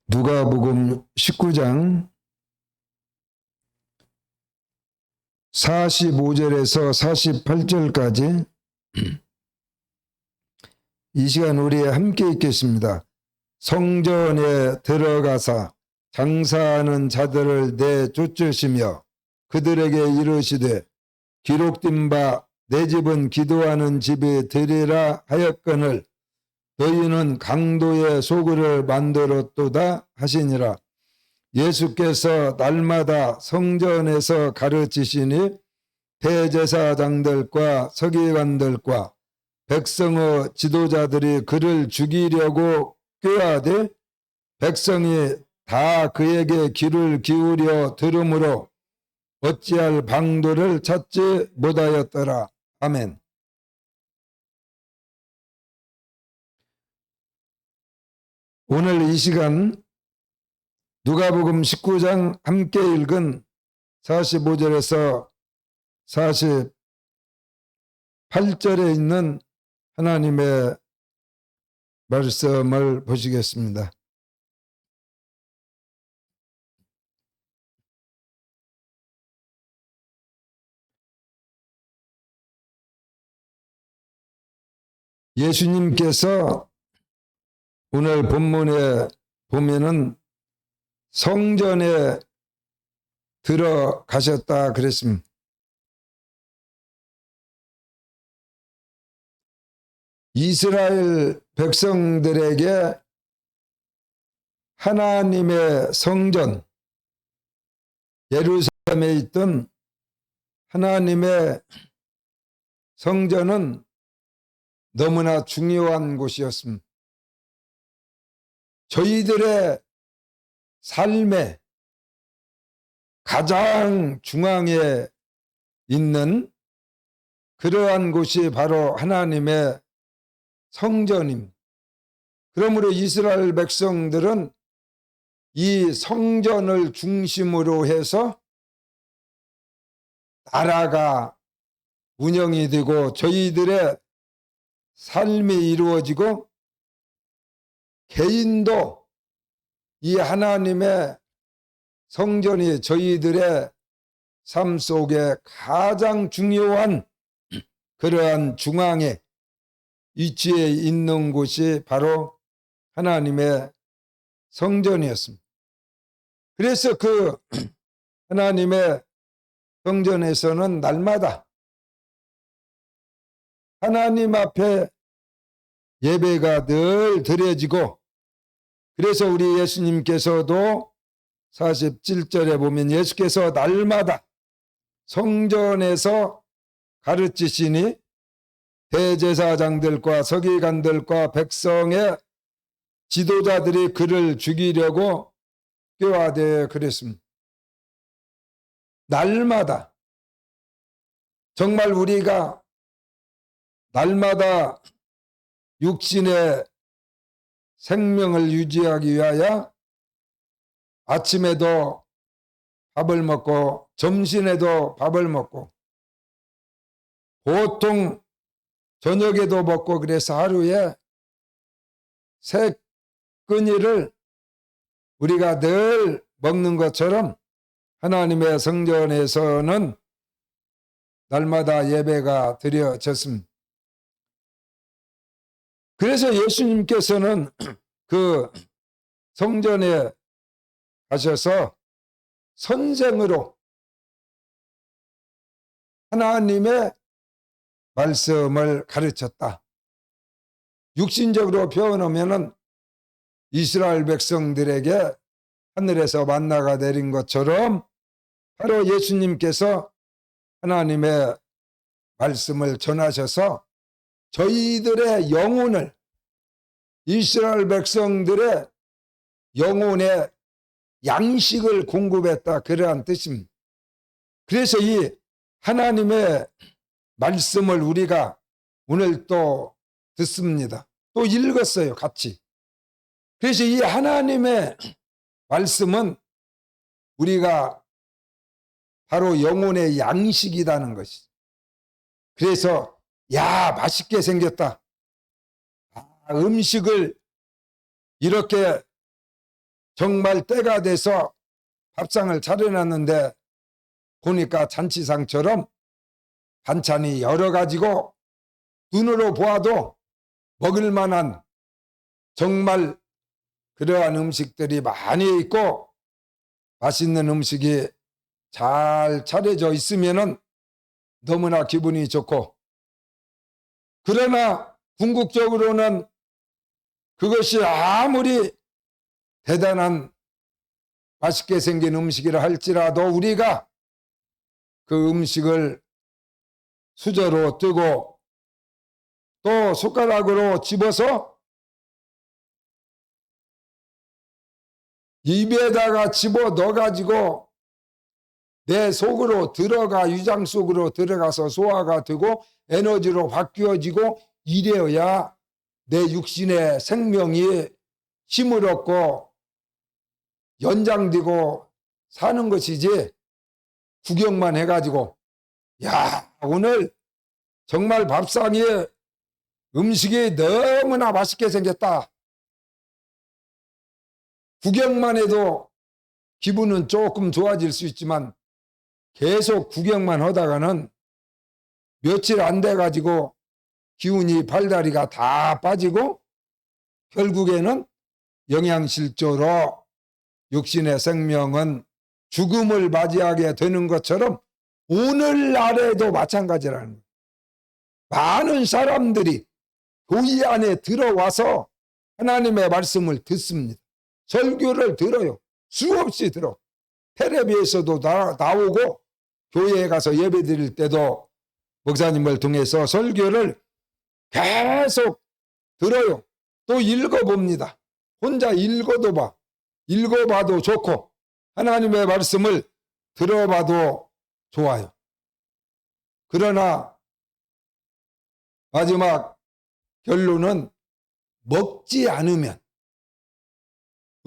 누가복음 19장 45절에서 48절까지 이 시간 우리 함께 읽겠습니다. 성전에 들어가사 장사하는 자들을 내쫓으시며 그들에게 이르시되 기록된 바 내 집은 기도하는 집이 되리라 하였거늘 너희는 강도의 소굴을 만들었도다 하시니라. 예수께서 날마다 성전에서 가르치시니 대제사장들과 서기관들과 백성의 지도자들이 그를 죽이려고 꾀하되 백성이 다 그에게 귀를 기울여 들으므로 어찌할 방도를 찾지 못하였더라. 아멘. 오늘 이 시간 누가복음 19장 함께 읽은 45절에서 48절에 있는 하나님의 말씀을 보시겠습니다. 예수님께서 오늘 본문에 보면은 성전에 들어가셨다 그랬습니다. 이스라엘 백성들에게 하나님의 성전, 예루살렘에 있던 하나님의 성전은 너무나 중요한 곳이었습니다. 저희들의 삶의 가장 중앙에 있는 그러한 곳이 바로 하나님의 성전입니다. 그러므로 이스라엘 백성들은 이 성전을 중심으로 해서 나라가 운영이 되고 저희들의 삶이 이루어지고 개인도 이 하나님의 성전이 저희들의 삶 속에 가장 중요한 그러한 중앙에 위치해 있는 곳이 바로 하나님의 성전이었습니다. 그래서 그 하나님의 성전에서는 날마다 하나님 앞에 예배가 늘 드려지고 그래서 우리 예수님께서도 47절에 보면 예수께서 날마다 성전에서 가르치시니 대제사장들과 서기관들과 백성의 지도자들이 그를 죽이려고 꾀하되 그랬습니다. 날마다 정말 우리가 날마다 육신의 생명을 유지하기 위하여 아침에도 밥을 먹고 점심에도 밥을 먹고 보통 저녁에도 먹고 그래서 하루에 세 끼니를 우리가 늘 먹는 것처럼 하나님의 성전에서는 날마다 예배가 드려졌습니다. 그래서 예수님께서는 그 성전에 가셔서 선생으로 하나님의 말씀을 가르쳤다. 육신적으로 표현하면은 이스라엘 백성들에게 하늘에서 만나가 내린 것처럼 바로 예수님께서 하나님의 말씀을 전하셔서 저희들의 영혼을 이스라엘 백성들의 영혼의 양식을 공급했다 그러한 뜻입니다. 그래서 이 하나님의 말씀을 우리가 오늘 또 듣습니다. 또 읽었어요 같이. 그래서 이 하나님의 말씀은 우리가 바로 영혼의 양식이라는 것이. 그래서 야 맛있게 생겼다. 음식을 이렇게 정말 때가 돼서 밥상을 차려놨는데 보니까 잔치상처럼 반찬이 여러 가지고 눈으로 보아도 먹을 만한 정말 그러한 음식들이 많이 있고 맛있는 음식이 잘 차려져 있으면은 너무나 기분이 좋고, 그러나 궁극적으로는 그것이 아무리 대단한 맛있게 생긴 음식이라 할지라도 우리가 그 음식을 수저로 뜨고 또 숟가락으로 집어서 입에다가 집어 넣어가지고 내 속으로 들어가, 위장 속으로 들어가서 소화가 되고 에너지로 바뀌어지고, 이래야 내 육신의 생명이 힘을 얻고 연장되고 사는 것이지, 구경만 해가지고 야, 오늘 정말 밥상에 음식이 너무나 맛있게 생겼다, 구경만 해도 기분은 조금 좋아질 수 있지만 계속 구경만 하다가는 며칠 안 돼가지고 기운이 발다리가 다 빠지고 결국에는 영양실조로 육신의 생명은 죽음을 맞이하게 되는 것처럼 오늘날에도 마찬가지라는 거예요. 많은 사람들이 교회 안에 들어와서 하나님의 말씀을 듣습니다. 설교를 들어요. 수없이 들어. 텔레비에서도 나오고 교회에 가서 예배 드릴 때도 목사님을 통해서 설교를 계속 들어요. 또 읽어봅니다. 혼자 읽어봐도 좋고 하나님의 말씀을 들어봐도 좋아요. 그러나 마지막 결론은 먹지 않으면,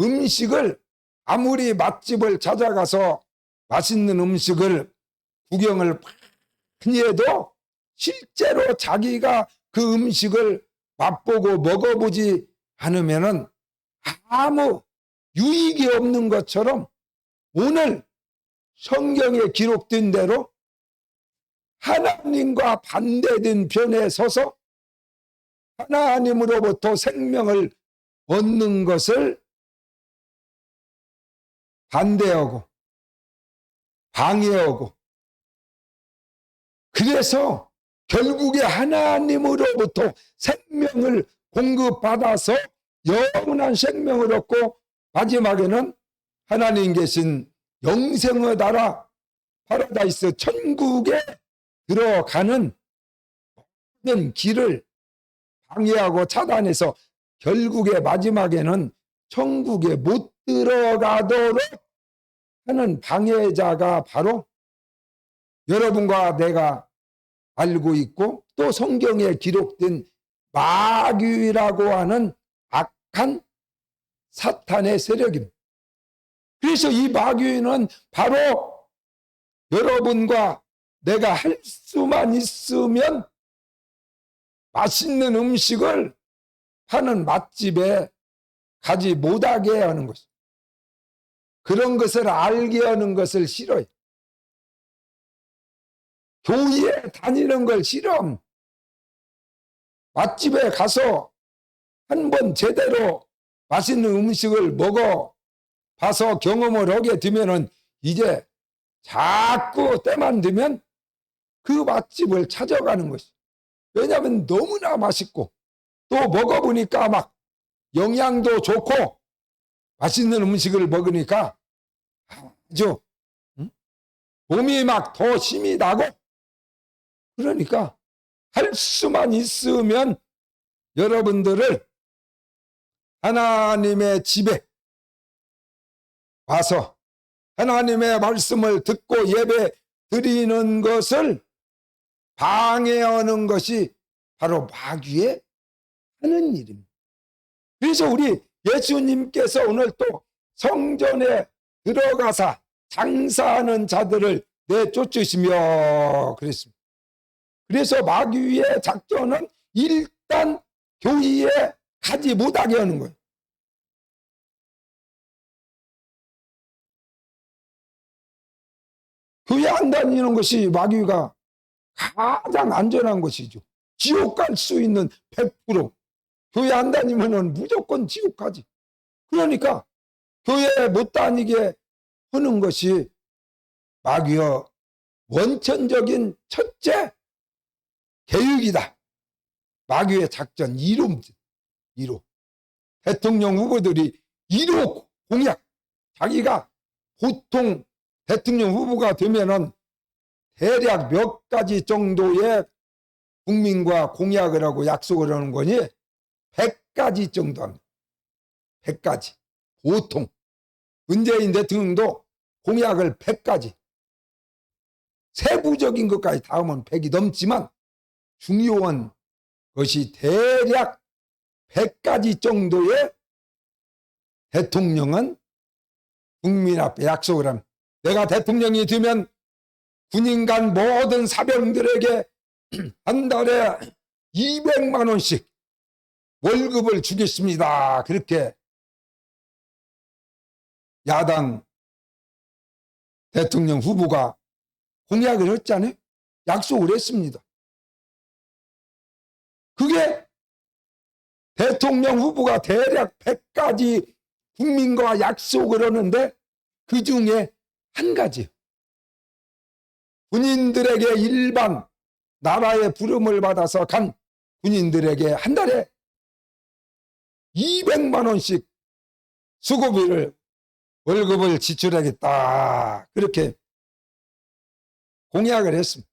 음식을 아무리 맛집을 찾아가서 맛있는 음식을 구경을 많이 해도 실제로 자기가 그 음식을 맛보고 먹어보지 않으면은 아무 유익이 없는 것처럼 오늘 성경에 기록된 대로 하나님과 반대된 편에 서서 하나님으로부터 생명을 얻는 것을 반대하고 방해하고, 그래서 결국에 하나님으로부터 생명을 공급받아서 영원한 생명을 얻고 마지막에는 하나님 계신 영생의 나라 파라다이스 천국에 들어가는 모든 길을 방해하고 차단해서 결국에 마지막에는 천국에 못 들어가도록 하는 방해자가 바로 여러분과 내가 알고 있고 또 성경에 기록된 마귀라고 하는 악한 사탄의 세력입니다. 그래서 이 마귀는 바로 여러분과 내가 할 수만 있으면 맛있는 음식을 파는 맛집에 가지 못하게 하는 것입니다. 그런 것을 알게 하는 것을 싫어요. 교회에 다니는 걸 싫어. 맛집에 가서 한번 제대로 맛있는 음식을 먹어 봐서 경험을 하게 되면은 이제 자꾸 때만 되면 그 맛집을 찾아가는 것이. 왜냐하면 너무나 맛있고 또 먹어보니까 막 영양도 좋고 맛있는 음식을 먹으니까 아주 몸이 막 더 힘이 나고, 그러니까 할 수만 있으면 여러분들을 하나님의 집에 와서 하나님의 말씀을 듣고 예배 드리는 것을 방해하는 것이 바로 마귀의 하는 일입니다. 그래서 우리 예수님께서 오늘 또 성전에 들어가사 장사하는 자들을 내쫓으시며 그랬습니다. 그래서 마귀의 작전은 일단 교회에 가지 못하게 하는 거예요. 교회 안 다니는 것이 마귀가 가장 안전한 것이죠. 지옥 갈 수 있는 100%. 교회 안 다니면은 무조건 지옥 가지. 그러니까 교회 못 다니게 하는 것이 마귀의 원천적인 첫째 계획이다. 마귀의 작전 1호. 대통령 후보들이 1호 공약. 자기가 보통 대통령 후보가 되면은 대략 몇 가지 정도의 국민과 공약을 하고 약속을 하는 거니 100가지 정도 합니다. 100가지. 보통. 문재인 대통령도 공약을 100가지. 세부적인 것까지 다 하면 100이 넘지만 중요한 것이 대략 100가지 정도의 대통령은 국민 앞에 약속을 합니다. 내가 대통령이 되면 군인 간 모든 사병들에게 한 달에 200만 원씩 월급을 주겠습니다. 그렇게 야당 대통령 후보가 공약을 했잖아요. 약속을 했습니다. 그게 대통령 후보가 대략 100가지 국민과 약속을 하는데 그 중에 한 가지. 군인들에게 일반 나라의 부름을 받아서 간 군인들에게 한 달에 200만 원씩 수고비를 월급을 지출하겠다. 그렇게 공약을 했습니다.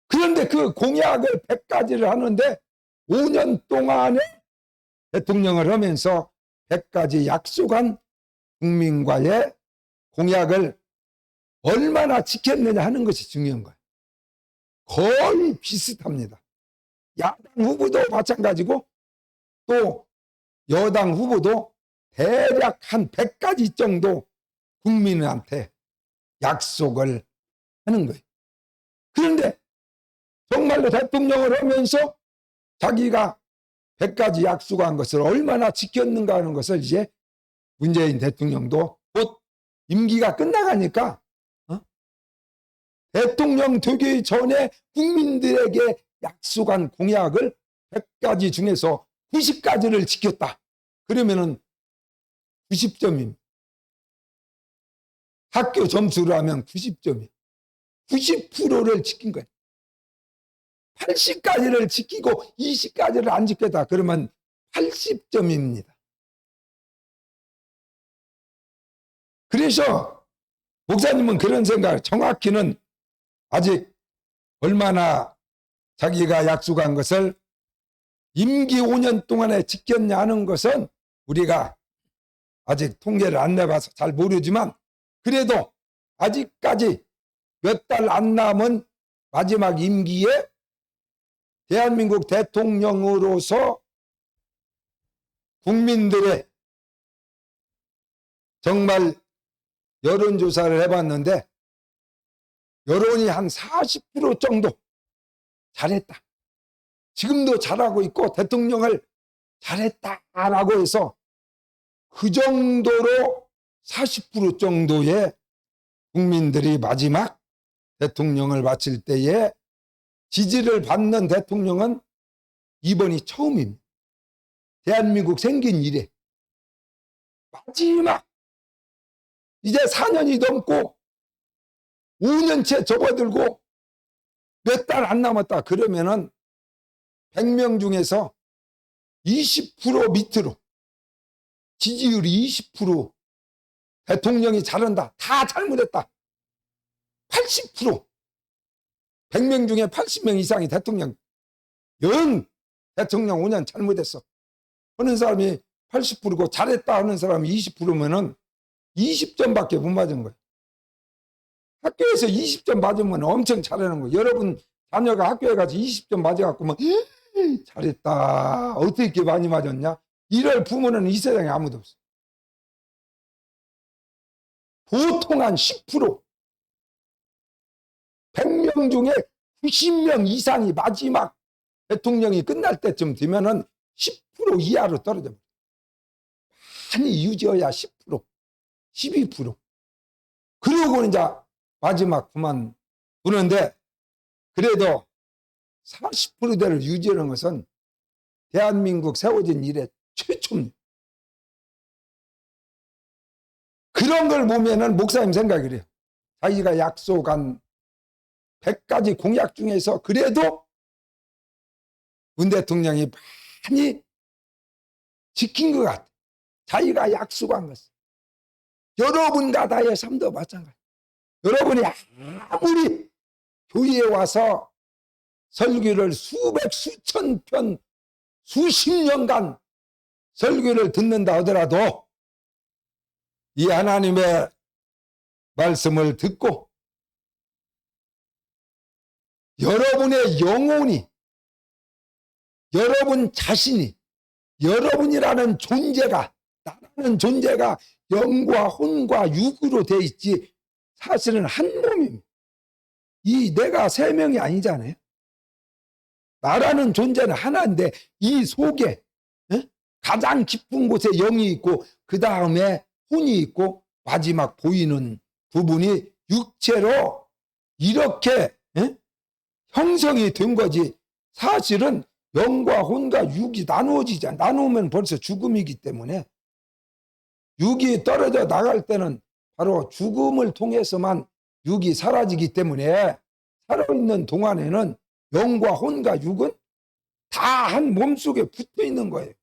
그런데 그 공약을 100가지를 하는데 5년 동안에 대통령을 하면서 100가지 약속한 국민과의 공약을 얼마나 지켰느냐 하는 것이 중요한 거예요. 거의 비슷합니다. 야당 후보도 마찬가지고 또 여당 후보도 대략 한 100가지 정도 국민한테 약속을 하는 거예요. 그런데 정말로 대통령을 하면서 자기가 100가지 약속한 것을 얼마나 지켰는가 하는 것을 이제 문재인 대통령도 곧 임기가 끝나가니까 대통령 되기 전에 국민들에게 약속한 공약을 100가지 중에서 90가지를 지켰다. 그러면은 90점입니다. 학교 점수로 하면 90점이에요. 90%를 지킨 거예요. 80가지를 지키고 20가지를 안 지켰다. 그러면 80점입니다. 그래서 목사님은 그런 생각, 정확히는 아직 얼마나 자기가 약속한 것을 임기 5년 동안에 지켰냐 하는 것은 우리가 아직 통계를 안 내봐서 잘 모르지만 그래도 아직까지 몇 달 안 남은 마지막 임기에 대한민국 대통령으로서 국민들의 정말 여론조사를 해봤는데 여론이 한 40% 정도 잘했다. 지금도 잘하고 있고 대통령을 잘했다라고 해서 그 정도로 40% 정도의 국민들이 마지막 대통령을 마칠 때에 지지를 받는 대통령은 이번이 처음입니다. 대한민국 생긴 이래. 마지막 이제 4년이 넘고 5년째 접어들고 몇 달 안 남았다. 그러면은 100명 중에서 20% 밑으로 지지율이 20% 대통령이 잘한다. 다 잘못했다. 80% 100명 중에 80명 이상이 대통령 대통령 5년 잘못했어. 하는 사람이 80%고 잘했다 하는 사람이 20%면은 20점밖에 못 맞은 거예요. 학교에서 20점 맞으면 엄청 잘하는 거예요. 여러분 자녀가 학교에 가서 20점 맞아갖고 뭐 잘했다. 어떻게 이렇게 많이 맞았냐? 이럴 부모는 이 세상에 아무도 없어. 보통 한 10%, 100명 중에 90명 이상이 마지막 대통령이 끝날 때쯤 되면은 10% 이하로 떨어져 버려요. 많이 유지해야 10%, 12%. 그러고 이제 마지막 그만두는데 그래도 40%대를 유지하는 것은 대한민국 세워진 이래 최초입니다. 그런 걸 보면은 목사님 생각이 그래요. 자기가 약속한 100가지 공약 중에서 그래도 문 대통령이 많이 지킨 것 같아요. 자기가 약속한 것을. 여러분과 나의 삶도 마찬가지. 여러분이 아무리 교회에 와서 설교를 수천 편, 수십 년간 설교를 듣는다 하더라도 이 하나님의 말씀을 듣고 여러분의 영혼이, 여러분 자신이, 여러분이라는 존재가, 나라는 존재가 영과 혼과 육으로 되어 있지 사실은 한 몸입니다. 이 내가 세 명이 아니잖아요. 나라는 존재는 하나인데 이 속에 가장 깊은 곳에 영이 있고 그 다음에 혼이 있고 마지막 보이는 부분이 육체로 이렇게 형성이 된 거지. 사실은 영과 혼과 육이 나누어지지 않아. 나누면 벌써 죽음이기 때문에 육이 떨어져 나갈 때는 바로 죽음을 통해서만 육이 사라지기 때문에 살아있는 동안에는 영과 혼과 육은 다 한 몸속에 붙어 있는 거예요.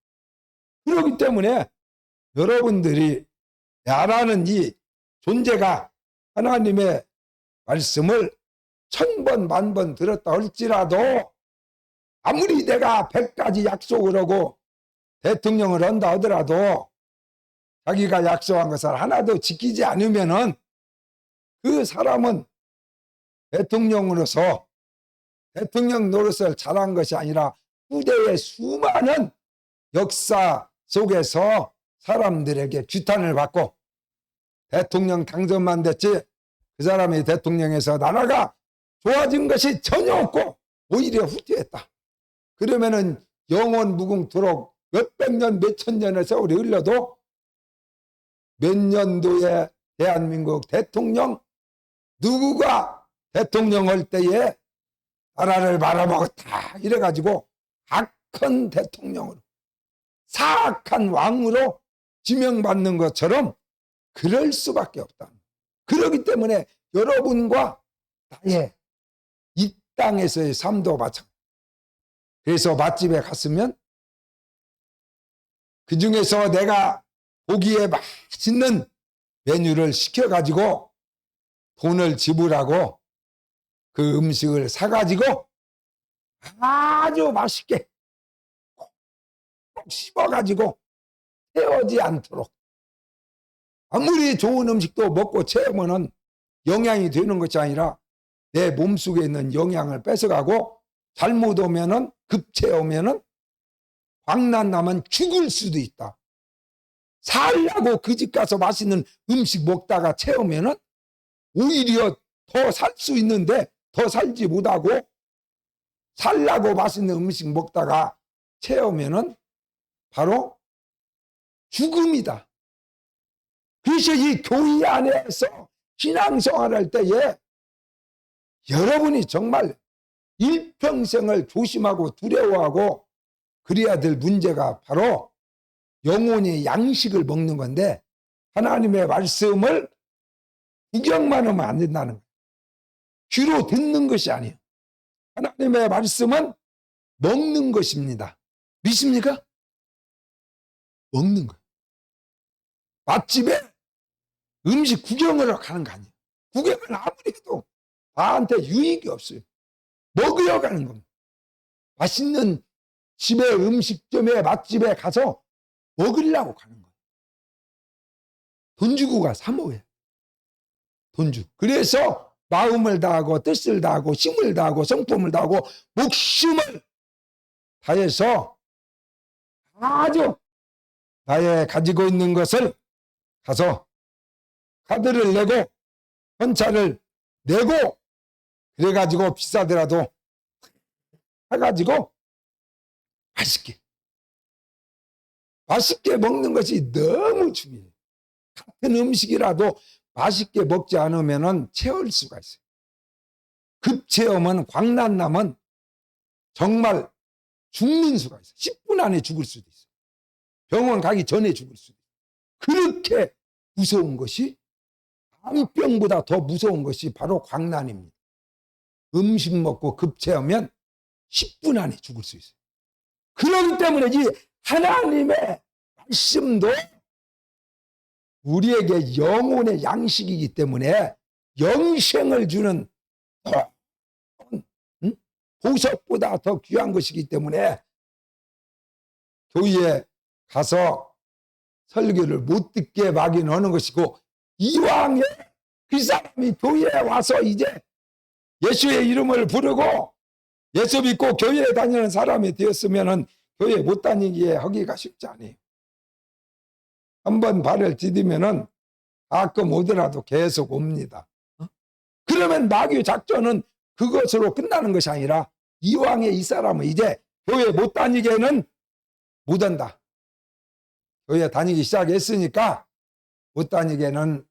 그렇기 때문에 여러분들이 나라는 이 존재가 하나님의 말씀을 1000번, 10,000번 들었다 할지라도 아무리 내가 100가지 약속을 하고 대통령을 한다 하더라도 자기가 약속한 것을 하나도 지키지 않으면은 그 사람은 대통령으로서 대통령 노릇을 잘한 것이 아니라 후대의 수많은 역사 속에서 사람들에게 규탄을 받고 대통령 당선만 됐지 그 사람이 대통령에서 나라가 좋아진 것이 전혀 없고 오히려 후퇴했다. 그러면은 영원 무궁토록 몇백 년, 몇천 년의 세월이 흘러도 몇 년도에 대한민국 대통령 누구가 대통령 할 때에 나라를 말아먹었다 이래가지고 악한 대통령으로 사악한 왕으로 지명받는 것처럼 그럴 수밖에 없다. 그렇기 때문에 여러분과 나의 이 땅에서의 삶도 마찬가지. 그래서 맛집에 갔으면 그 중에서 내가 고기에 맛있는 메뉴를 시켜가지고 돈을 지불하고 그 음식을 사가지고 아주 맛있게 꼭 씹어가지고 태우지 않도록 아무리 좋은 음식도 먹고 채우면은 영양이 되는 것이 아니라 내 몸속에 있는 영양을 뺏어가고 잘못 오면은 급체오면은 광난 나면 죽을 수도 있다. 살라고 그 집 가서 맛있는 음식 먹다가 채우면은 오히려 더 살 수 있는데 더 살지 못하고 살라고 맛있는 음식 먹다가 채우면은 바로 죽음이다. 그래서 이 교회 안에서 신앙생활할 때에 여러분이 정말 일평생을 조심하고 두려워하고 그래야 될 문제가 바로 영혼의 양식을 먹는 건데 하나님의 말씀을 구경만 하면 안 된다는 거예요. 귀로 듣는 것이 아니에요. 하나님의 말씀은 먹는 것입니다. 믿습니까? 먹는 거예요. 맛집에 음식 구경을 가는 거 아니에요. 구경을 아무리 해도 나한테 유익이 없어요. 먹으러 가는 겁니다. 맛있는 집에 음식점에 맛집에 가서 먹으려고 가는 거예요. 돈 주고 가 사 먹어요. 돈 주고. 그래서 마음을 다하고 뜻을 다하고 힘을 다하고 성품을 다하고 목숨을 다해서 아주 나의 가지고 있는 것을 가서 카드를 내고 헌차를 내고 그래가지고 비싸더라도 사가지고 맛있게 먹는 것이 너무 중요해요. 같은 음식이라도 맛있게 먹지 않으면 체할 수가 있어요. 급체하면 광란나면 정말 죽는 수가 있어요. 10분 안에 죽을 수도 있어요. 병원 가기 전에 죽을 수도 있어요. 그렇게 무서운 것이, 암병보다 더 무서운 것이 바로 광란입니다. 음식 먹고 급체하면 10분 안에 죽을 수 있어요. 그렇기 때문에 이 하나님의 말씀도 우리에게 영혼의 양식이기 때문에 영생을 주는 보석보다 더 귀한 것이기 때문에 교회에 가서 설교를 못 듣게 막인 하는 것이고, 이왕에 그 사람이 교회에 와서 이제 예수의 이름을 부르고 예수 믿고 교회에 다니는 사람이 되었으면 교회 못 다니게 하기가 쉽지 않아요. 한번 발을 디디면은 가끔 오더라도 계속 옵니다. 그러면 마귀 작전은 그것으로 끝나는 것이 아니라, 이왕에 이 사람은 이제 교회 못 다니게는 못 한다. 교회 다니기 시작했으니까 못 다니게는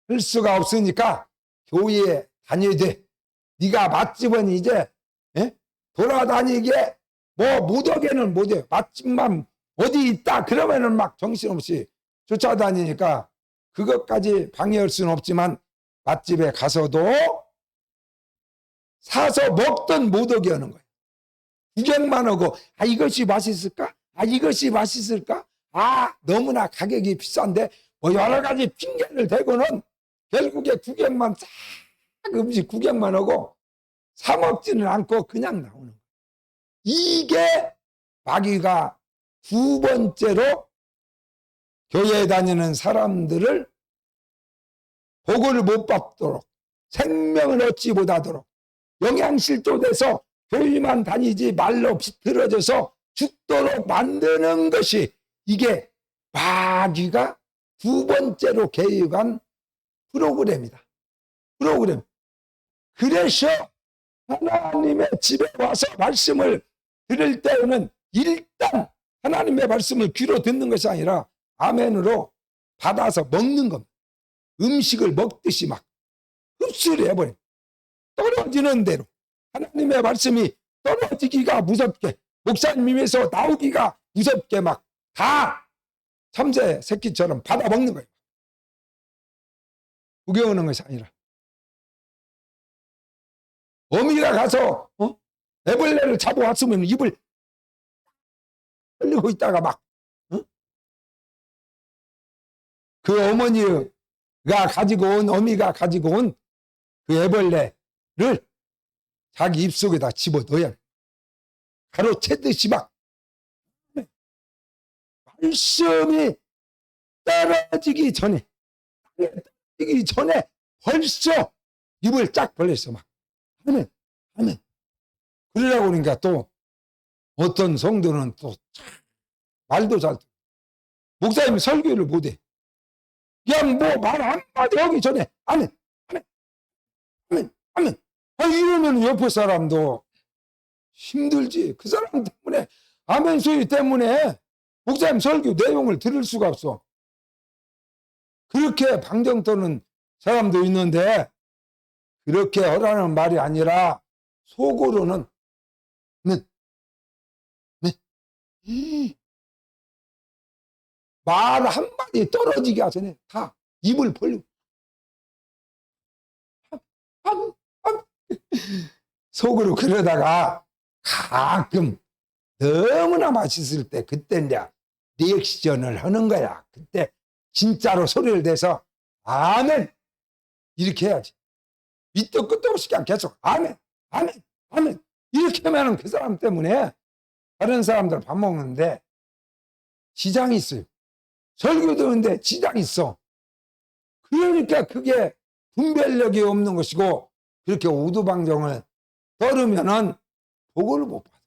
할 수가 없으니까 교회에 다녀야 돼. 네가 맛집은 이제 돌아다니게 뭐 못하게는 못해. 맛집만 어디 있다 그러면은 막 정신없이 쫓아다니니까 그것까지 방해할 수는 없지만, 맛집에 가서도 사서 먹던 못하게 하는 거예요. 구경만 하고, 아 이것이 맛있을까? 아 이것이 맛있을까? 아 너무나 가격이 비싼데, 뭐 여러 가지 핑계를 대고는 결국에 구경만, 싹 음식 구경만 하고 사 먹지는 않고 그냥 나오는 거예요. 이게 마귀가 두 번째로 교회에 다니는 사람들을 복을 못 받도록, 생명을 얻지 못하도록, 영양실조돼서 교회만 다니지 말로 비틀어져서 죽도록 만드는 것이, 이게 마귀가 두 번째로 계획한 프로그램이다. 프로그램. 그래서 하나님의 집에 와서 말씀을 들을 때는 일단 하나님의 말씀을 귀로 듣는 것이 아니라 아멘으로 받아서 먹는 겁니다. 음식을 먹듯이 막 흡수를 해버려요. 떨어지는 대로. 하나님의 말씀이 떨어지기가 무섭게, 목사님 입에서 나오기가 무섭게 막 다 참새 새끼처럼 받아 먹는 거예요. 구경하는 것이 아니라. 어미가 가서 애벌레를 잡아왔으면 입을 벌리고 있다가 막 그 어머니가 가지고 온, 어미가 가지고 온 그 애벌레를 자기 입속에다 집어넣어야 돼. 가로채듯이 막. 말씀이 떨어지기 전에 벌써 입을 쫙 벌렸어. 막 아멘, 아멘. 그러려고 그러니까 또 어떤 성도는 또 말도 잘, 목사님이 설교를 못해. 그냥 뭐 말 한마디 하기 전에 아멘, 아멘, 아멘, 아멘. 이러면 옆에 사람도 힘들지. 그 사람 때문에, 아멘 소리 때문에 목사님 설교 내용을 들을 수가 없어. 그렇게 방정 떠는 사람도 있는데, 그렇게 하라는 말이 아니라 속으로는 말 한마디 떨어지기 전에 다 입을 벌리고 속으로 그러다가 가끔 너무나 맛있을 때, 그때 이제 리액션을 하는 거야. 그때 진짜로 소리를 내서 아멘 이렇게 해야지. 밑도 끝도 없이 그냥 계속 아멘, 아멘, 아멘 이렇게 하면 그 사람 때문에 다른 사람들 밥 먹는데 지장이 있어요. 설교 듣는데 지장이 있어. 그러니까 그게 분별력이 없는 것이고, 그렇게 오두방정을 떨으면은 복을 못 받아.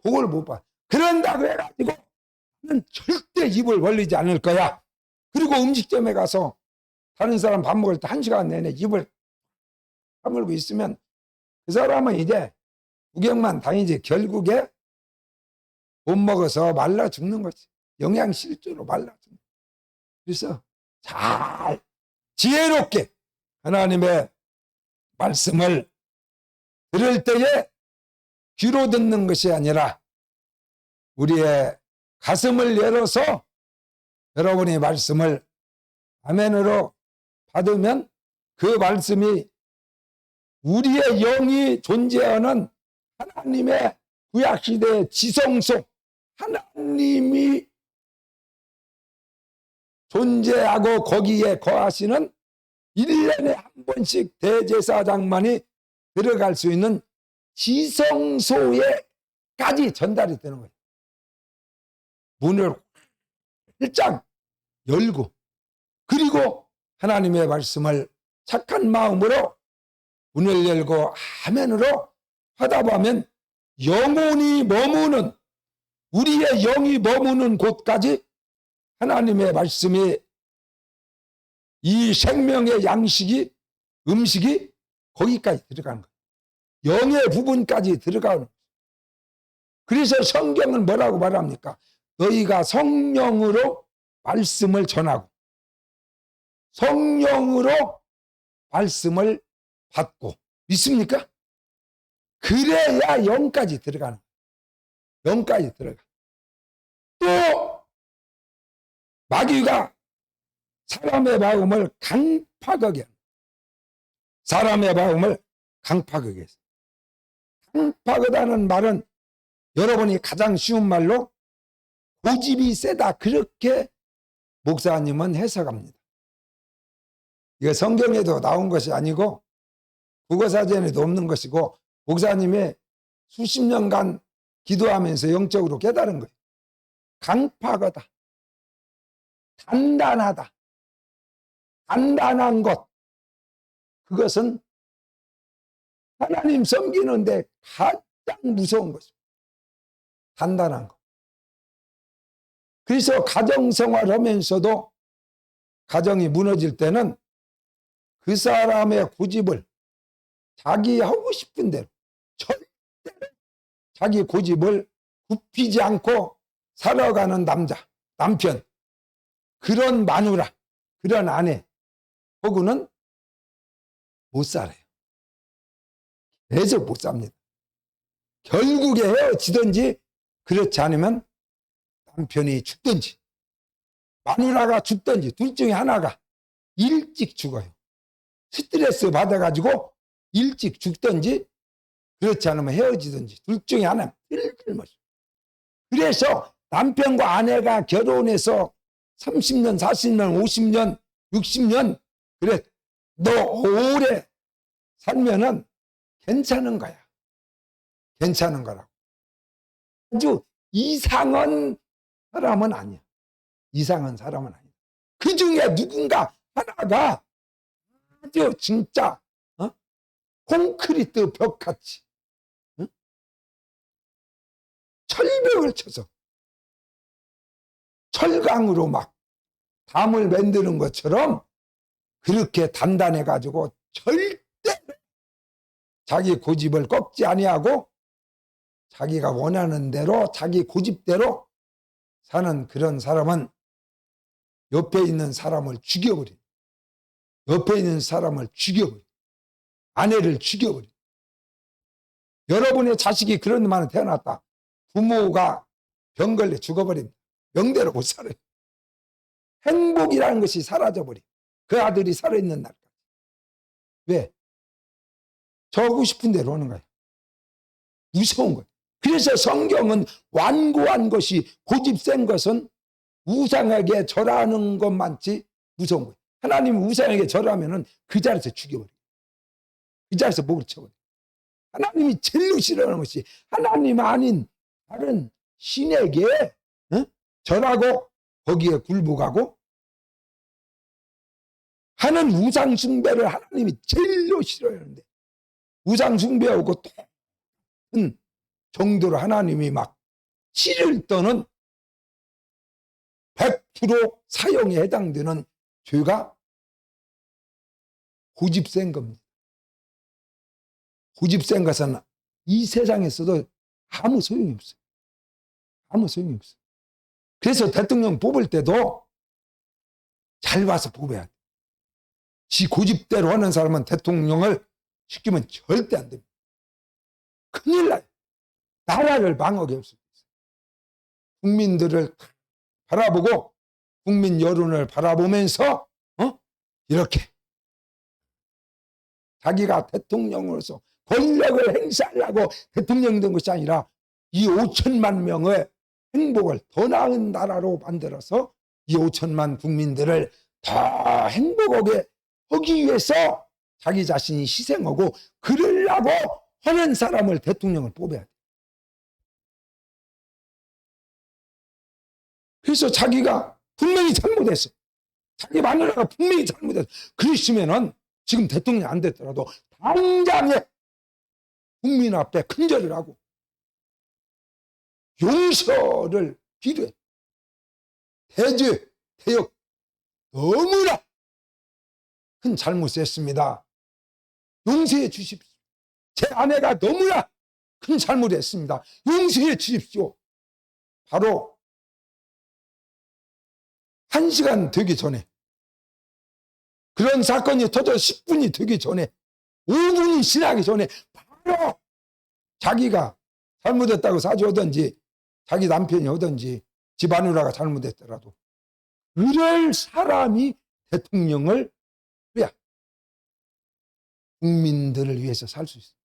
복을 못 받아. 그런다고 해가지고 나는 절대 입을 벌리지 않을 거야. 그리고 음식점에 가서 다른 사람 밥 먹을 때 1시간 내내 입을 다물고 있으면 그 사람은 이제 구경만 다니지 결국에 못 먹어서 말라 죽는 거지. 영양실조로 말라 죽는 거지. 그래서 잘 지혜롭게 하나님의 말씀을 들을 때에 귀로 듣는 것이 아니라 우리의 가슴을 열어서 여러분이 말씀을 아멘으로 받으면 그 말씀이 우리의 영이 존재하는 하나님의 구약시대의 지성소, 하나님이 존재하고 거기에 거하시는 1년에 한 번씩 대제사장만이 들어갈 수 있는 지성소에까지 전달이 되는 거예요. 문을 활짝 열고, 그리고 하나님의 말씀을 착한 마음으로 문을 열고 아멘으로 하다 보면 영혼이 머무는, 우리의 영이 머무는 곳까지 하나님의 말씀이, 이 생명의 양식이, 음식이 거기까지 들어가는 거예요. 영의 부분까지 들어가는 거예요. 그래서 성경은 뭐라고 말합니까? 너희가 성령으로 말씀을 전하고 성령으로 말씀을 받고, 믿습니까? 그래야 영까지 들어가는 거예요. 영까지 들어가. 또 마귀가 사람의 마음을 강팍하게 합니다. 사람의 마음을 강팍하게 했어요. 강팍하다는 말은 여러분이 가장 쉬운 말로 고집이 세다, 그렇게 목사님은 해석합니다. 이게 성경에도 나온 것이 아니고 국어사전에도 없는 것이고 목사님이 수십 년간 기도하면서 영적으로 깨달은 거예요. 강팍하다, 단단하다, 단단한 것, 그것은 하나님 섬기는데 가장 무서운 것입니다. 단단한 것. 그래서 가정생활하면서도 가정이 무너질 때는 그 사람의 고집을 자기 하고 싶은 대로, 절대로 자기 고집을 굽히지 않고 살아가는 남편, 그런 마누라, 그런 아내 혹은 못 살아요. 계속 못 삽니다. 결국에 헤어지든지, 그렇지 않으면 남편이 죽든지 마누라가 죽든지 둘 중에 하나가 일찍 죽어요. 스트레스 받아가지고 일찍 죽든지, 그렇지 않으면 헤어지든지 둘 중에 하나는 틀림없어요. 그래서 남편과 아내가 결혼해서 30년, 40년, 50년, 60년 그래 너 오래 살면은 괜찮은 거야. 괜찮은 거라고. 아주 이상한 사람은 아니야. 이상한 사람은 아니야. 그 중에 누군가 하나가 아주 진짜 콘크리트 벽같이 철벽을 쳐서 철강으로 막 담을 만드는 것처럼 그렇게 단단해가지고 절대 자기 고집을 꺾지 아니하고 자기가 원하는 대로 자기 고집대로 사는 그런 사람은 옆에 있는 사람을 죽여버려. 옆에 있는 사람을 죽여버려. 아내를 죽여버려. 여러분의 자식이 그런 말은 태어났다. 부모가 병 걸려 죽어버립니다. 명대로 못 살아요. 행복이라는 것이 사라져버려. 그 아들이 살아있는 날까지. 왜? 저 하고 싶은 대로 하는 거예요. 무서운 거예요. 그래서 성경은 완고한 것이, 고집 센 것은 우상에게 절하는 것만치 무서운 거예요. 하나님이 우상에게 절하면은 그 자리에서 죽여버려요. 그 자리에서 목을 쳐버려요. 하나님이 제일로 싫어하는 것이 하나님 아닌 다른 신에게 절하고 거기에 굴복하고 하는 우상 숭배를 하나님이 제일로 싫어하는데, 우상 숭배하고 똑같은 정도로 하나님이 막 치를 떠는 100% 사형에 해당되는 죄가 고집 센 겁니다. 고집 센 것은 이 세상에서도 아무 소용이 없어요. 아무 소용이 없어요. 그래서 대통령 뽑을 때도 잘 봐서 뽑아야 돼. 지 고집대로 하는 사람은 대통령을 시키면 절대 안 됩니다. 큰일 나요. 나라를 망하게 할 수 있어요. 국민들을 바라보고 국민 여론을 바라보면서 이렇게 자기가 대통령으로서 권력을 행사하려고 대통령이 된 것이 아니라 이 5천만 명의 행복을 더 나은 나라로 만들어서 이 5천만 국민들을 더 행복하게 하기 위해서 자기 자신이 희생하고 그러려고 하는 사람을 대통령을 뽑아야 돼. 그래서 자기가 분명히 잘못했어. 자기 마누라가 분명히 잘못했어. 그러시면은 지금 대통령이 안 됐더라도 당장에 국민 앞에 큰절을 하고 용서를 기도해. 대죄, 대역 너무나 큰 잘못했습니다. 용서해 주십시오. 제 아내가 너무나 큰 잘못했습니다. 용서해 주십시오. 바로 1시간 되기 전에, 그런 사건이 터져 10분이 되기 전에, 5분이 지나기 전에 바로 자기가 잘못했다고 사죄하든지 자기 남편이 하든지 집 마누라가 잘못했더라도 그럴 사람이 대통령을 해야 국민들을 위해서 살 수 있어요.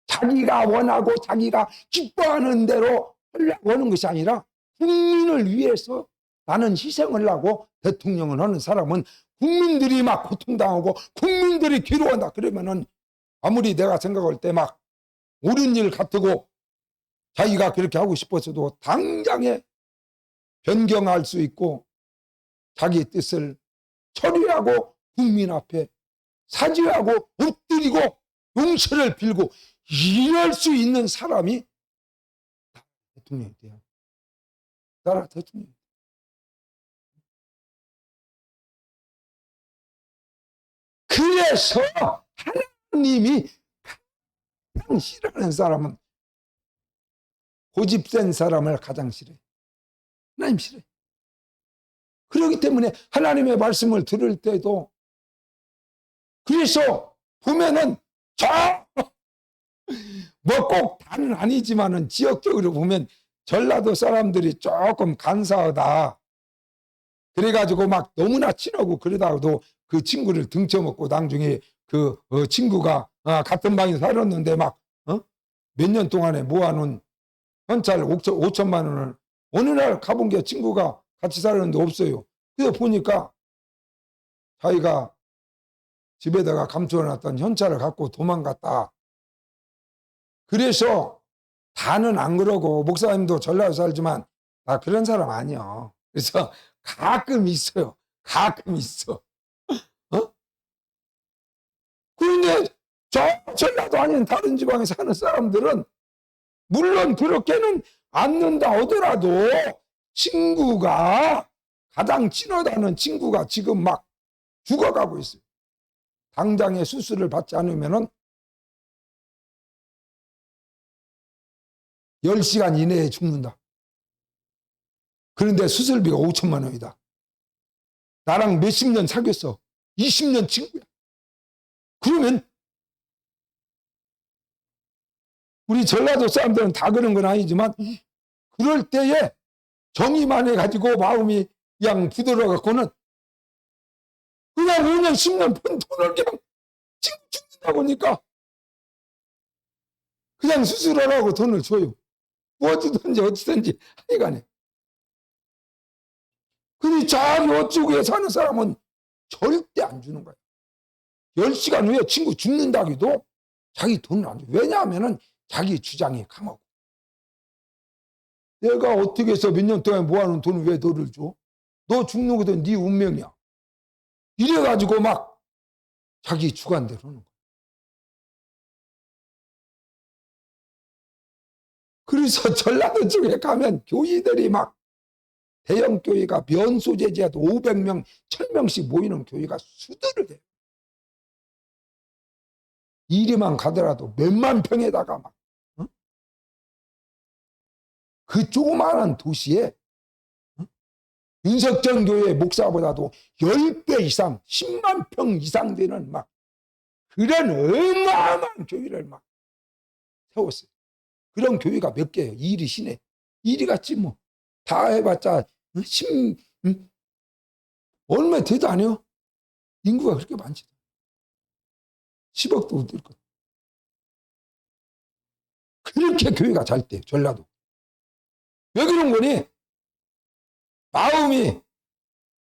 자기가 원하고 자기가 기뻐하는 대로 하려고 하는 것이 아니라 국민을 위해서 나는 희생을 하고 대통령을 하는 사람은 국민들이 막 고통당하고 국민들이 괴로워한다 그러면은 아무리 내가 생각할 때 막 옳은 일 같고 자기가 그렇게 하고 싶어서도 당장에 변경할 수 있고 자기 뜻을 처리하고 국민 앞에 사죄하고 엎드리고 용서를 빌고 이럴 수 있는 사람이 대통령이 돼요. 나라 대통령. 그래서 하나님이 가장 싫어하는 사람은 고집센 사람을 가장 싫어해. 하나님 싫어해. 그렇기 때문에 하나님의 말씀을 들을 때도 그래서 보면은 뭐 꼭 다는 아니지만은 지역적으로 보면 전라도 사람들이 조금 간사하다. 그래가지고 막 너무나 친하고 그러다가도 그 친구를 등쳐먹고 나중에 그 친구가 같은 방에 살았는데 막 몇 년 동안에 모아놓은 현찰 5천만 원을 어느 날 가본 게 친구가 같이 살았는데 없어요. 그래서 보니까 자기가 집에다가 감춰놨던 현찰을 갖고 도망갔다. 그래서 다는 안 그러고 목사님도 전라도 살지만 나 그런 사람 아니야. 그래서 가끔 있어요. 가끔 있어. 그런데 저 전라도 아닌 다른 지방에 사는 사람들은 물론 그렇게는 않는다 하더라도 친구가 가장 친하다는 친구가 지금 막 죽어가고 있어요. 당장에 수술을 받지 않으면은 10시간 이내에 죽는다. 그런데 수술비가 5천만 원이다. 나랑 몇십 년 사귀었어. 20년 친구야. 그러면 우리 전라도 사람들은 다 그런 건 아니지만 그럴 때에 정의만 해가지고 마음이 그냥 부드러워갖고는 그냥 5년 10년 번 돈을 그냥 죽는다 보니까 그냥 수술하라고 돈을 줘요. 무엇이든지 어찌든지 하여간에. 근데 저기 어쩌고 사는 사람은 절대 안 주는 거야. 10시간 후에 친구 죽는다고 해도 자기 돈을 안 줘. 왜냐하면은 자기 주장이 강하고. 내가 어떻게 해서 몇 년 동안 모아놓은 돈을 왜 너를 줘? 너 죽는 것도 네 운명이야. 이래가지고 막 자기 주관대로 하는 거야. 그래서 전라도 쪽에 가면 교회들이 막 대형 교회가 면소재지하도 500명, 1000명씩 모이는 교회가 수두를 해요. 이리만 가더라도 몇만 평에다가 막 그 조그마한 도시에 윤석전 교회 목사보다도 10배 이상, 10만 평 이상 되는 막 그런 어마어마한 교회를 막 세웠어요. 그런 교회가 몇 개예요? 이리 시내. 이리 같지 뭐. 다 해봤자 얼마 되도 안 해요. 인구가 그렇게 많지. 10억도 못 될 것. 그렇게 교회가 잘 돼, 전라도. 왜 그런 거니? 마음이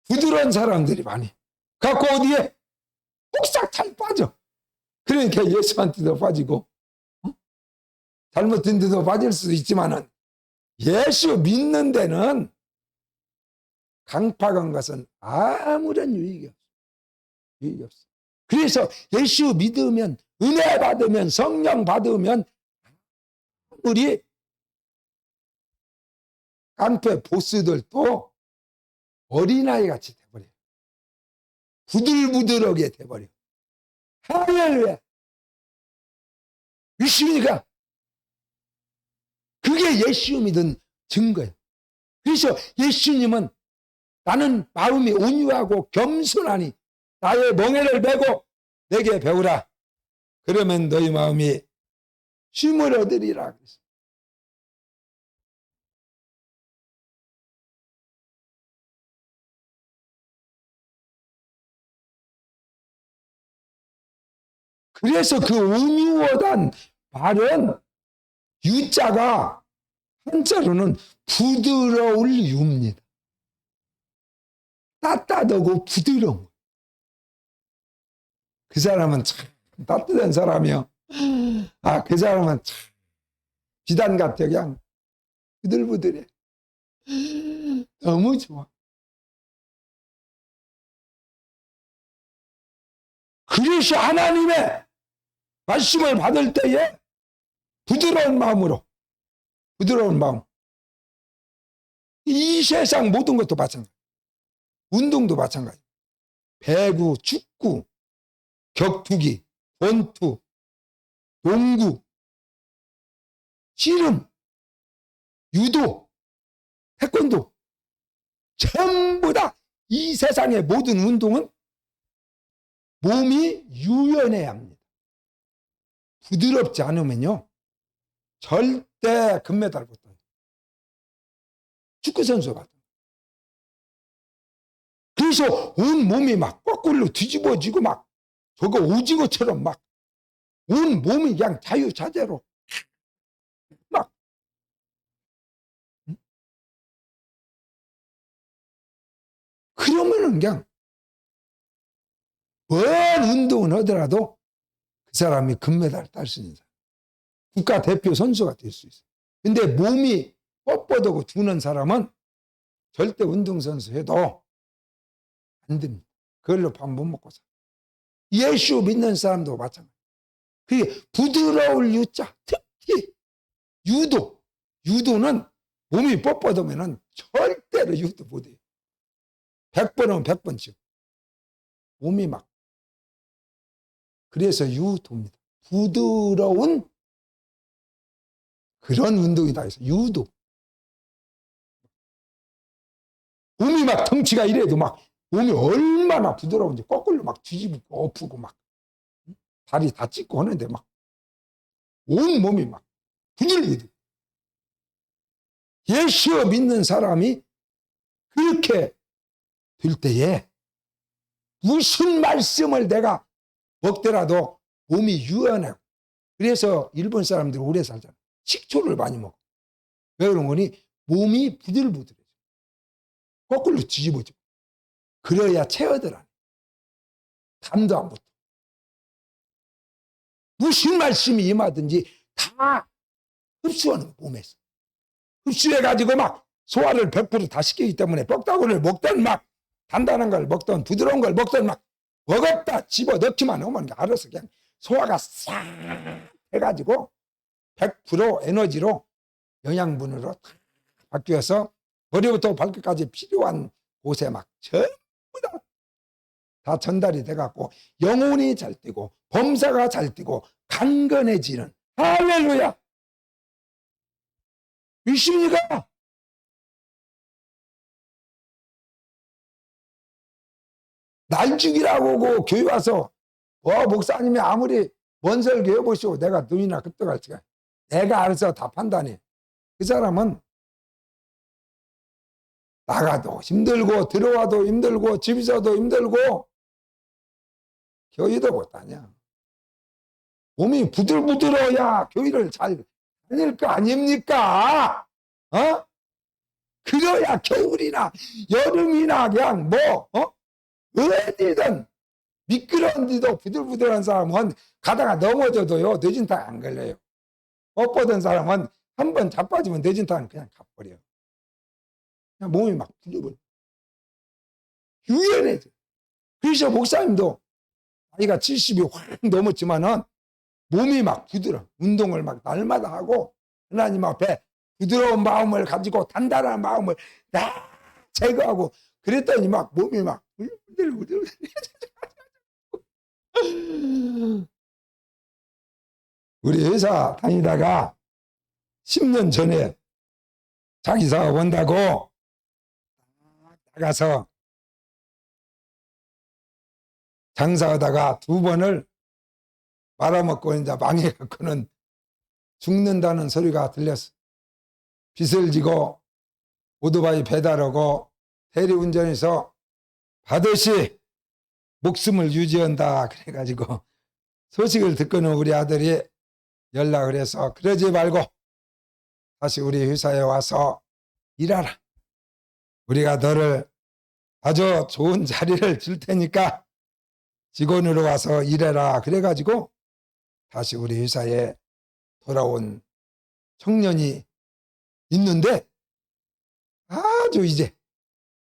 부드러운 사람들이 많이. 갖고 어디에? 뚝싹 빠져. 그러니까 예수한테도 빠지고, 잘못된 데도 빠질 수도 있지만은, 예수 믿는 데는 강팍한 것은 아무런 유익이 없어. 유익이 없어. 그래서 예수 믿으면, 은혜 받으면, 성령 받으면, 우리 깡패 보스들도 어린아이 같이 돼버려. 부들부들하게 돼버려. 할렐루야. 믿습니까? 그게 예수 믿은 증거예요. 그래서 예수님은 나는 마음이 온유하고 겸손하니 나의 멍에를 메고 내게 배우라. 그러면 너희 마음이 쉼을 얻으리라. 그래서 그 온유하단 말은 유자가 한자로는 부드러울 유입니다. 따뜻하고 부드러운. 그 사람은 참 따뜻한 사람이요. 그 사람은 참 비단 같아. 그냥 부들부들해. 너무 좋아. 그래서 하나님의 말씀을 받을 때에 부드러운 마음으로, 부드러운 마음. 이 세상 모든 것도 마찬가지. 운동도 마찬가지. 배구, 축구, 격투기, 권투, 농구, 씨름, 유도, 태권도 전부 다 이 세상의 모든 운동은 몸이 유연해야 합니다. 부드럽지 않으면요 절대 금메달 못 따요. 축구선수 같은. 그래서 온 몸이 막 거꾸로 뒤집어지고 막 저거 오징어처럼 막 온 몸이 그냥 자유자재로 막. 그러면은 그냥 뭔 운동을 하더라도 그 사람이 금메달 딸 수 있는 사람. 국가대표 선수가 될 수 있어요. 근데 몸이 뻣뻣하고 두는 사람은 절대 운동선수 해도 안 됩니다. 그걸로 밥 못 먹고 살아. 예수 믿는 사람도 마찬가지. 그게 부드러울 유자. 특히 유도. 유도는 몸이 뻣뻣하면 절대로 유도 못해요. 100번은 100번 치고. 몸이 막. 그래서 유도입니다. 부드러운 그런 운동이다 해서 유도. 몸이 막 덩치가 이래도 막 몸이 얼마나 부드러운지 거꾸로 막 뒤집고 엎고 막 다리 다 찢고 하는데 막 온 몸이 막 부들부들. 예수 믿는 사람이 그렇게 될 때에 무슨 말씀을 내가 먹더라도 몸이 유연하고. 그래서 일본 사람들이 오래 살잖아. 식초를 많이 먹어. 왜 그런 거니? 몸이 부들부들해져. 거꾸로 뒤집어져. 그래야 체어들 안 해. 담도 안 붙어. 무슨 말씀이 임하든지 다 흡수하는 거, 몸에서. 흡수해가지고 막 소화를 100% 다 시키기 때문에 뻑다구를 먹던 막 단단한 걸 먹던 부드러운 걸 먹던 막 먹었다 집어 넣기만 하면 알아서 그냥 소화가 싹 해가지고 100% 에너지로 영양분으로 다 바뀌어서 머리부터 발끝까지 필요한 곳에 막 전부 다 전달이 돼갖고 영혼이 잘 뛰고 범사가 잘 뛰고 강건해지는. 할렐루야. 믿습니까? 날 죽이라고 그 교회 와서 목사님이 아무리 뭔 설교 해보시오. 내가 눈이나 끄떡할지가. 내가 알아서 다 판단해. 그 사람은 나가도 힘들고 들어와도 힘들고 집에서도 힘들고 교회도 못 다녀. 몸이 부들부들어야 교회를 잘 다닐 거 아닙니까? 그래야 겨울이나 여름이나 그냥 어디든 미끄러운 데도 부들부들한 사람은 가다가 넘어져도요 뇌진탕 안 걸려요. 못 보던 사람은 한 번 자빠지면 뇌진탕 그냥 가버려. 그냥 몸이 막 부들부들 유연해져. 그래서 목사님도 나이가 70이 확 넘었지만은 몸이 막 부드러워. 운동을 막 날마다 하고 하나님 앞에 부드러운 마음을 가지고 단단한 마음을 다 제거하고 그랬더니 막 몸이 막 부들부들 우리 회사 다니다가 10년 전에 자기 사업 온다고 나가서 장사하다가 2번을 말아먹고 이제 망해갖고는 죽는다는 소리가 들렸어. 빚을 지고 오토바이 배달하고 대리운전해서 반드시 목숨을 유지한다 그래가지고 소식을 듣고는 우리 아들이 연락을 해서 그러지 말고 다시 우리 회사에 와서 일하라. 우리가 너를 아주 좋은 자리를 줄 테니까 직원으로 와서 일해라. 그래가지고 다시 우리 회사에 돌아온 청년이 있는데 아주 이제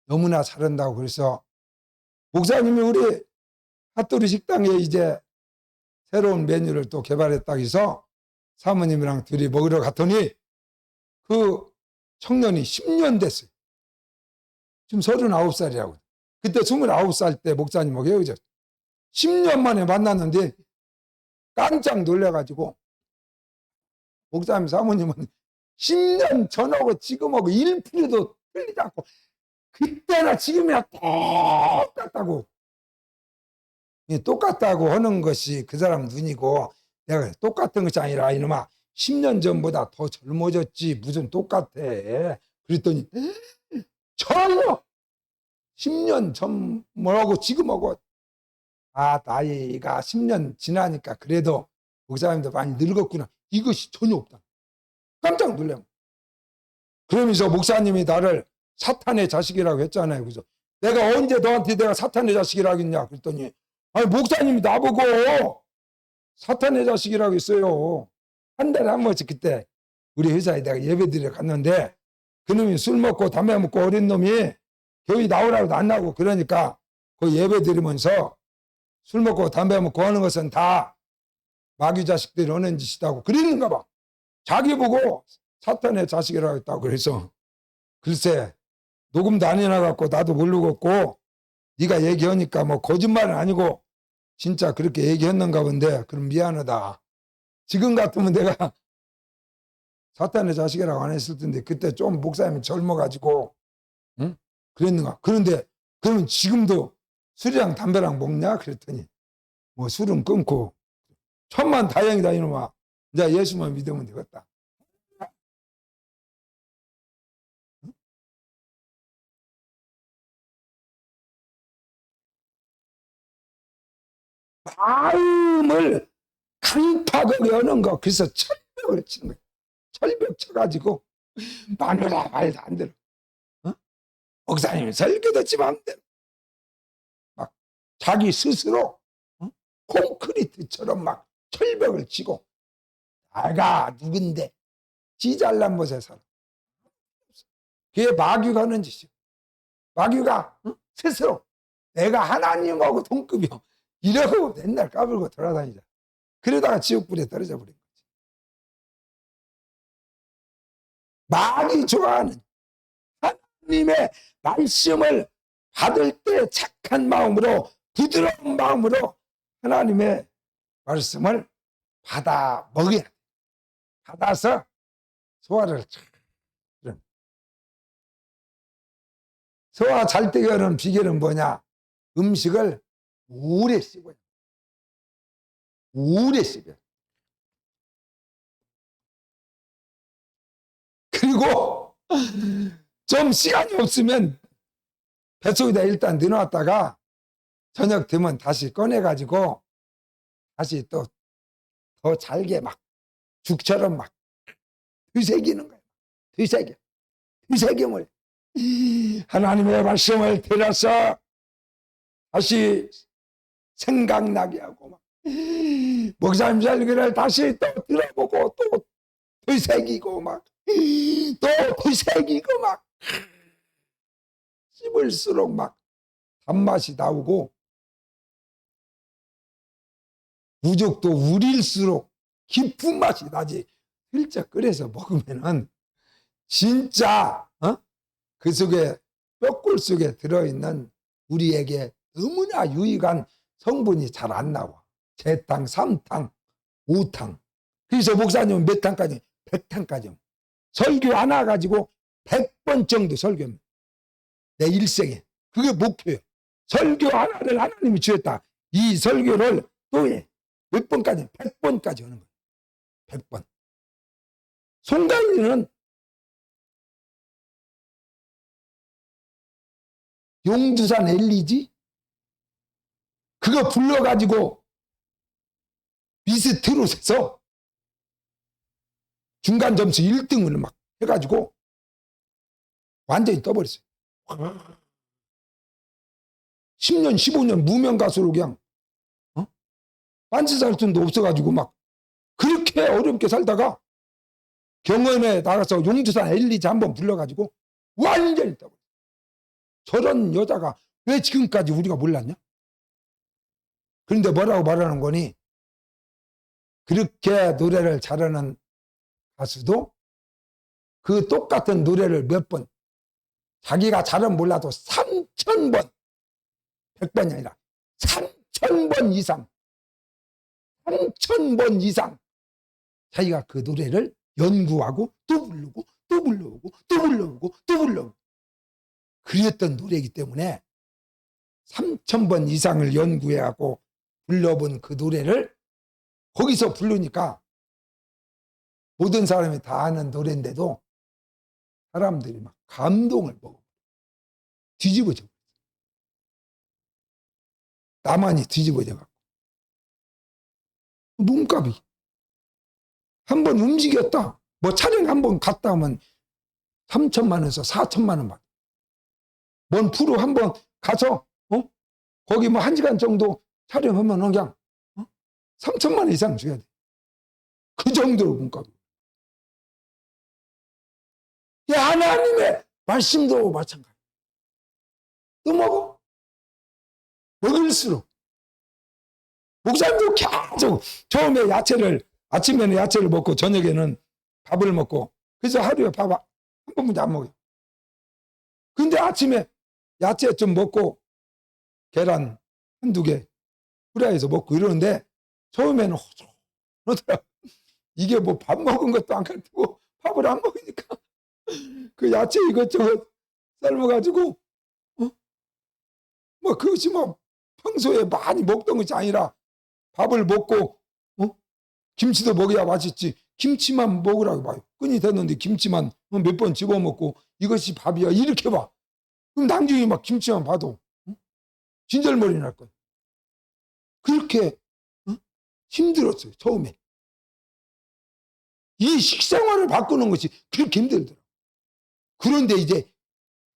너무나 잘한다고 그래서 목사님이 우리 핫도리 식당에 이제 새로운 메뉴를 또 개발했다고 해서 사모님이랑 둘이 먹으러 갔더니 그 청년이 10년 됐어요. 지금 39살이라고. 그때 29살 때 목사님하고 헤어졌어요. 10년 만에 만났는데 깜짝 놀래가지고 목사님 사모님은 10년 전하고 지금하고 1%도 틀리지 않고 그때나 지금이나 똑같다고 하는 것이 그 사람 눈이고 내가 똑같은 것이 아니라 이놈아 10년 전보다 더 젊어졌지 무슨 똑같아. 그랬더니 전혀 10년 전하고 지금하고 나이가 10년 지나니까 그래도 목사님도 많이 늙었구나. 이것이 전혀 없다. 깜짝 놀래요. 그러면서 목사님이 나를 사탄의 자식이라고 했잖아요. 그래서 내가 언제 너한테 내가 사탄의 자식이라고 했냐 그랬더니 아니 목사님이 나보고 사탄의 자식이라고 했어요. 한 달에 한 번씩 그때 우리 회사에 내가 예배드리러 갔는데 그놈이 술 먹고 담배 먹고 어린 놈이 교회 나오라고 안 나오고 그러니까 그 예배드리면서 술 먹고 담배 먹고 하는 것은 다 마귀 자식들이 하는 짓이다고 그러는가 봐. 자기 보고 사탄의 자식이라고 했다고 그래서 글쎄 녹음도 안 해놔갖고 나도 모르겠고 네가 얘기하니까 뭐 거짓말은 아니고 진짜 그렇게 얘기했는가 본데 그럼 미안하다. 지금 같으면 내가 사탄의 자식이라고 안 했을 텐데 그때 좀 목사님이 젊어가지고 응? 그랬는가. 그런데 그러면 지금도 술이랑 담배랑 먹냐 그랬더니 뭐 술은 끊고 천만 다행이다 이놈아. 이제 예수만 믿으면 되겠다. 마음을 강팍을 여는 거. 그래서 철벽을 치는 거예요. 철벽 쳐가지고 마누라 말도 안 들어. 목사님 설교 듣지 마음대로 막 자기 스스로 콘크리트처럼 막 철벽을 치고 내가 누군데 지 잘난 곳에 살아. 그게 마귀가 하는 짓이요. 마귀가 스스로 내가 하나님하고 동급이요. 이러고 맨날 까불고 돌아다니자. 그러다가 지옥불에 떨어져 버린 거지. 마귀 좋아하는 하나님의 말씀을 받을 때 착한 마음으로 부드러운 마음으로 하나님의 말씀을 받아 먹여야 돼. 받아서 소화를 소화 잘 되게 하는 비결은 뭐냐? 음식을 오래 씹어요. 오래 씹어요. 그리고 좀 시간이 없으면 뱃속에다 일단 넣어놨다가 저녁 되면 다시 꺼내가지고 다시 또 더 잘게 막 죽처럼 막 되새기는 거예요. 되새김을 하나님의 말씀을 들어서 다시 생각나게 하고 막 목사님 설교를 다시 또 들어보고 또 되새기고 막 또 되새기고 막 씹을수록 막 단맛이 나오고 무족도 우릴수록 깊은 맛이 나지. 슬쩍 끓여서 먹으면은 진짜 그 속에 뼈골 속에 들어있는 우리에게 너무나 유익한 성분이 잘 안 나와. 제탕, 삼탕, 오탕. 그래서 목사님은 몇 탕까지? 100탕까지. 설교 하나 가지고 100번 정도 설교합니다. 내 일생에. 그게 목표예요. 설교 하나를 하나님이 주었다. 이 설교를 또 해. 몇 번까지? 100번까지 하는 거예요. 100번. 송가인은 용두산 엘리지? 그거 불러가지고 미스트롯에서 중간 점수 1등을 막 해가지고 완전히 떠버렸어요. 10년, 15년 무명 가수로 그냥 빤스 살 돈도 없어가지고 막 그렇게 어렵게 살다가 경연에 나가서 용두산 엘리지 한번 불러가지고 완전히 떠버렸어요. 저런 여자가 왜 지금까지 우리가 몰랐냐? 그런데 뭐라고 말하는 거니? 그렇게 노래를 잘하는 가수도 그 똑같은 노래를 몇 번, 자기가 잘은 몰라도 3,000번, 100번이 아니라 3,000번 이상, 3,000번 이상 자기가 그 노래를 연구하고 또 부르고 또 불러오고 또 불러오고 또 불러오고 그랬던 노래이기 때문에 3,000번 이상을 연구해하고 불러본 그 노래를 거기서 부르니까 모든 사람이 다 아는 노래인데도 사람들이 막 감동을 먹어. 뒤집어져. 나만이 뒤집어져 갖고. 몸값이. 한번 움직였다. 뭐 촬영 한번 갔다 오면 3천만 원에서 4천만 원 받아. 뭔 프로 한번 가서 거기 뭐 1시간 정도 촬영하면 그냥 3천만 원 이상 줘야 돼. 그 정도로 몸값이. 하나님의 말씀도 마찬가지. 또 먹어. 먹을수록. 목사님도 계속 처음에 야채를, 아침에는 야채를 먹고 저녁에는 밥을 먹고, 그래서 하루에 밥 한 번도 안 먹어요. 근데 아침에 야채 좀 먹고 계란 한두 개 후라이에서 먹고 이러는데 처음에는 호소하더라고요. 이게 뭐 밥 먹은 것도 안 같고 밥을 안 먹으니까 그 야채 이것저것 삶아가지고 뭐 그것이 뭐 평소에 많이 먹던 것이 아니라 밥을 먹고 김치도 먹어야 맛있지 김치만 먹으라고 봐요. 끈이 됐는데 김치만 몇 번 집어먹고 이것이 밥이야 이렇게 봐. 그럼 나중에 막 김치만 봐도 진절머리 날 거예요. 그렇게 힘들었어요. 처음에. 이 식생활을 바꾸는 것이 그렇게 힘들더라고요. 그런데 이제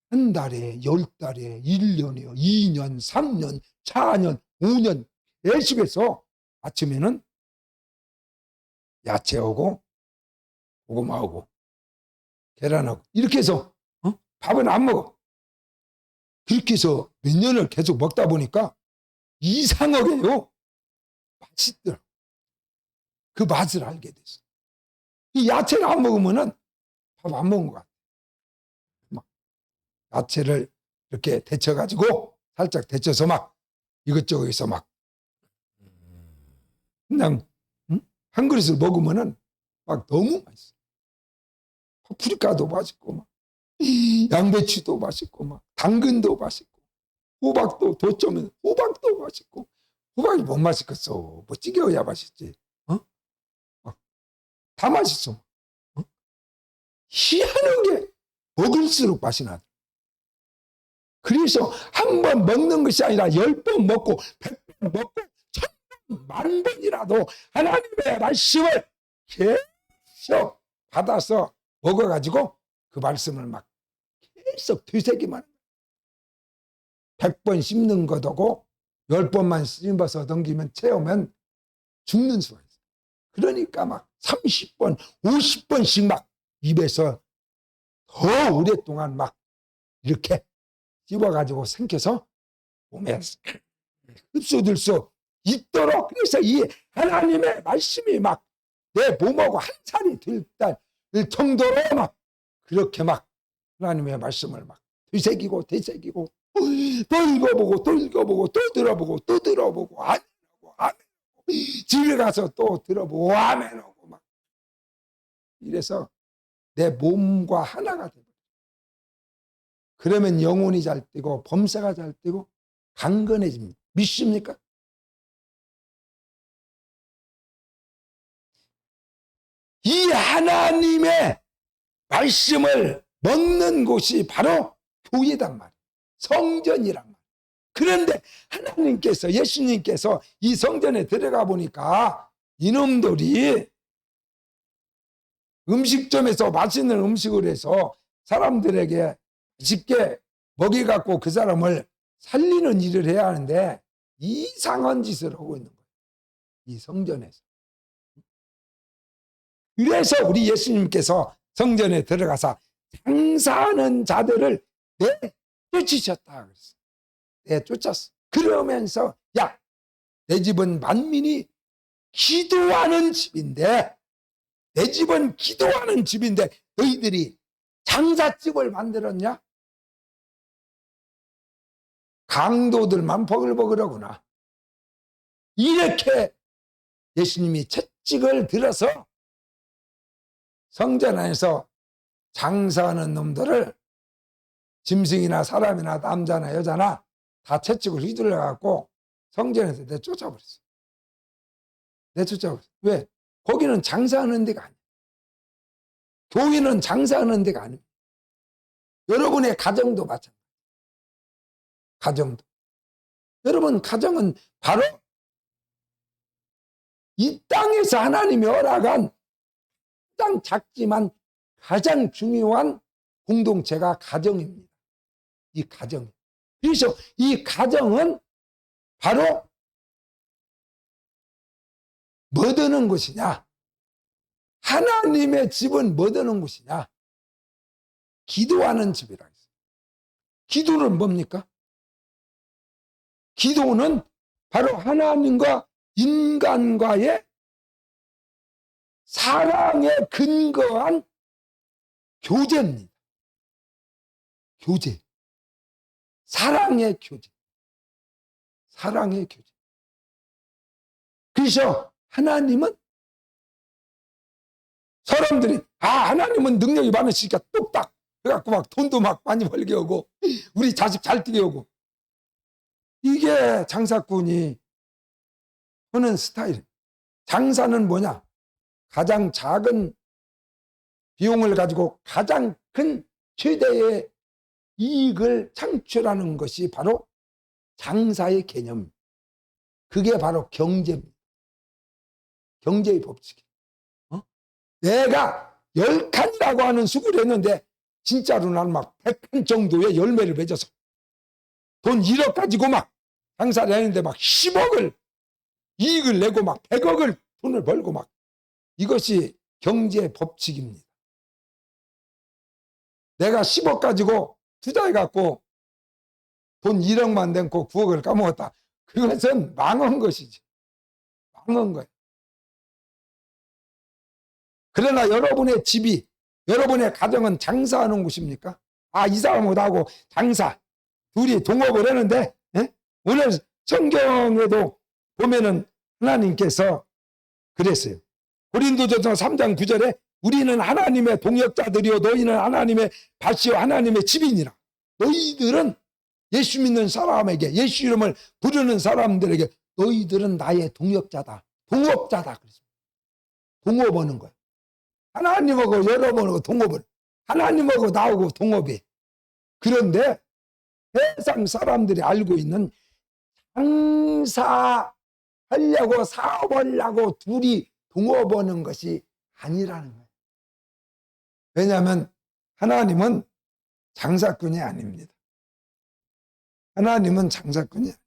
한 달에, 10달에, 1년에, 2년, 3년, 4년, 5년 열심히해서 아침에는 야채하고 고구마하고 계란하고 이렇게 해서 밥은 안 먹어. 그렇게 해서 몇 년을 계속 먹다 보니까 이상하게요. 맛있더라고. 그 맛을 알게 됐어. 이 야채를 안 먹으면은 밥 안 먹은 것 같아. 막 야채를 이렇게 데쳐가지고 살짝 데쳐서 막 이것저것에서 막 그냥 한 그릇을 먹으면은 막 너무 맛있어. 파프리카도 맛있고 막 양배추도 맛있고 막 당근도 맛있고 호박도 도쩌면 호박도 맛있고, 호박이 못 맛있겠어. 뭐 찌개어야 맛있지. 다 맛있어. 희한한 게 먹을수록 맛이 나다. 그래서 한 번 먹는 것이 아니라 10번 먹고 100번 먹고 1000번, 10,000번이라도 하나님의 말씀을 계속 받아서 먹어가지고 그 말씀을 막 계속 되새기만 합니다. 100번 씹는 것하고 10번만 씹어서 넘기면 채우면 죽는 수가 있어요. 그러니까 막 30번, 50번씩 막 입에서 더 오랫동안 막 이렇게 씹어가지고 생겨서 몸에 흡수될 수 있도록, 그래서 이 하나님의 말씀이 막 내 몸하고 한 살이 될 정도로 막 그렇게 막 하나님의 말씀을 막 되새기고 되새기고 또 읽어보고 또 읽어보고 또 들어보고 또 들어보고 아멘하고 아멘하고 집에 가서 또 들어보고 아멘하고 막 이래서 내 몸과 하나가 되고, 그러면 영혼이 잘 뛰고 범사가 잘 뛰고 강건해집니다. 믿습니까? 이 하나님의 말씀을 먹는 곳이 바로 교회단 말이에요. 성전이란 말이에요. 그런데 하나님께서, 예수님께서 이 성전에 들어가 보니까 이놈들이 음식점에서 맛있는 음식을 해서 사람들에게 쉽게 먹여갖고 그 사람을 살리는 일을 해야 하는데 이상한 짓을 하고 있는 거예요. 이 성전에서. 그래서 우리 예수님께서 성전에 들어가서 장사하는 자들을 내쫓으셨다 그랬어요. 내쫓았어. 그러면서 야, 내 집은 만민이 기도하는 집인데, 내 집은 기도하는 집인데 너희들이 장사집을 만들었냐? 강도들만 버글버글하구나. 이렇게 예수님이 채찍을 들어서 성전 안에서 장사하는 놈들을, 짐승이나 사람이나 남자나 여자나 다 채찍을 휘둘러 갖고 성전에서 내쫓아버렸어요. 내쫓아버렸어요. 왜? 거기는 장사하는 데가 아니에요. 교회는 장사하는 데가 아닙니다. 여러분의 가정도 마찬가지예요. 가정도. 여러분 가정은 바로 이 땅에서 하나님이 허락한 가장 작지만 가장 중요한 공동체가 가정입니다. 이 가정. 그래서 이 가정은 바로 뭐 드는 곳이냐? 하나님의 집은 뭐 드는 곳이냐? 기도하는 집이라 했어요. 기도는 뭡니까? 기도는 바로 하나님과 인간과의 사랑에 근거한 교제입니다. 교제. 사랑의 교제. 사랑의 교제. 그래서 하나님은, 사람들이 하나님은 능력이 많으시니까 뚝딱 그래갖고 막 돈도 막 많이 벌게 하고 우리 자식 잘 뛰게 하고, 이게 장사꾼이 하는 스타일. 장사는 뭐냐? 가장 작은 비용을 가지고 가장 큰 최대의 이익을 창출하는 것이 바로 장사의 개념. 그게 바로 경제입니다. 경제의 법칙이에요. 내가 10칸이라고 하는 수고를 했는데 진짜로 나는 막 100칸 정도의 열매를 맺어서 돈 1억 가지고 막 장사를 했는데 막 10억을 이익을 내고 막 100억을 돈을 벌고 막, 이것이 경제 법칙입니다. 내가 10억 가지고 투자해갖고 돈 1억만 내고 9억을 까먹었다. 그것은 망한 것이지. 망한 거예요. 그러나 여러분의 집이, 여러분의 가정은 장사하는 곳입니까? 이 사람하고 장사, 둘이 동업을 했는데, 오늘 성경에도 보면은 하나님께서 그랬어요. 고린도전서 3장 9절에 우리는 하나님의 동역자들이요 너희는 하나님의 밭이요 하나님의 집이니라. 너희들은 예수 믿는 사람에게, 예수 이름을 부르는 사람들에게 너희들은 나의 동역자다, 동업자다. 그랬습니다. 동업하는 거야. 하나님하고 여러분하고 동업을, 하나님하고 나하고 동업이. 그런데 세상 사람들이 알고 있는 장사하려고 사업하려고 둘이 동업하는 것이 아니라는 거예요. 왜냐하면 하나님은 장사꾼이 아닙니다. 하나님은 장사꾼이 아닙니다.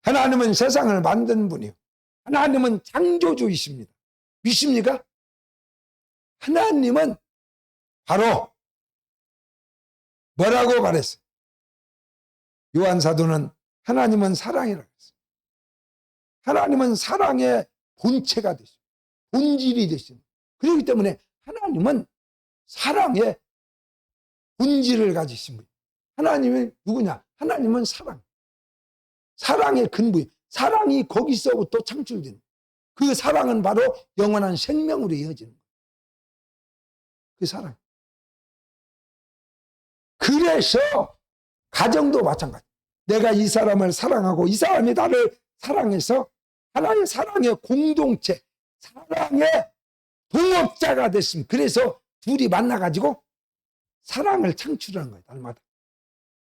하나님은 세상을 만든 분이요, 하나님은 창조주이십니다. 믿습니까? 하나님은 바로 뭐라고 말했어요? 요한사도는 하나님은 사랑이라고 했어요. 하나님은 사랑의 본체가 되시고 본질이 되십니다. 그렇기 때문에 하나님은 사랑의 본질을 가지신 분이에요. 하나님은 누구냐? 하나님은 사랑. 사랑의 근본이, 사랑이 거기서부터 창출되는 거예요. 그 사랑은 바로 영원한 생명으로 이어지는 거예요. 그 사랑. 그래서 가정도 마찬가지. 내가 이 사람을 사랑하고 이 사람이 나를 사랑해서 하나의 사랑의 공동체, 사랑의 동업자가 됐습니다. 그래서 둘이 만나가지고 사랑을 창출하는 거예요. 날마다.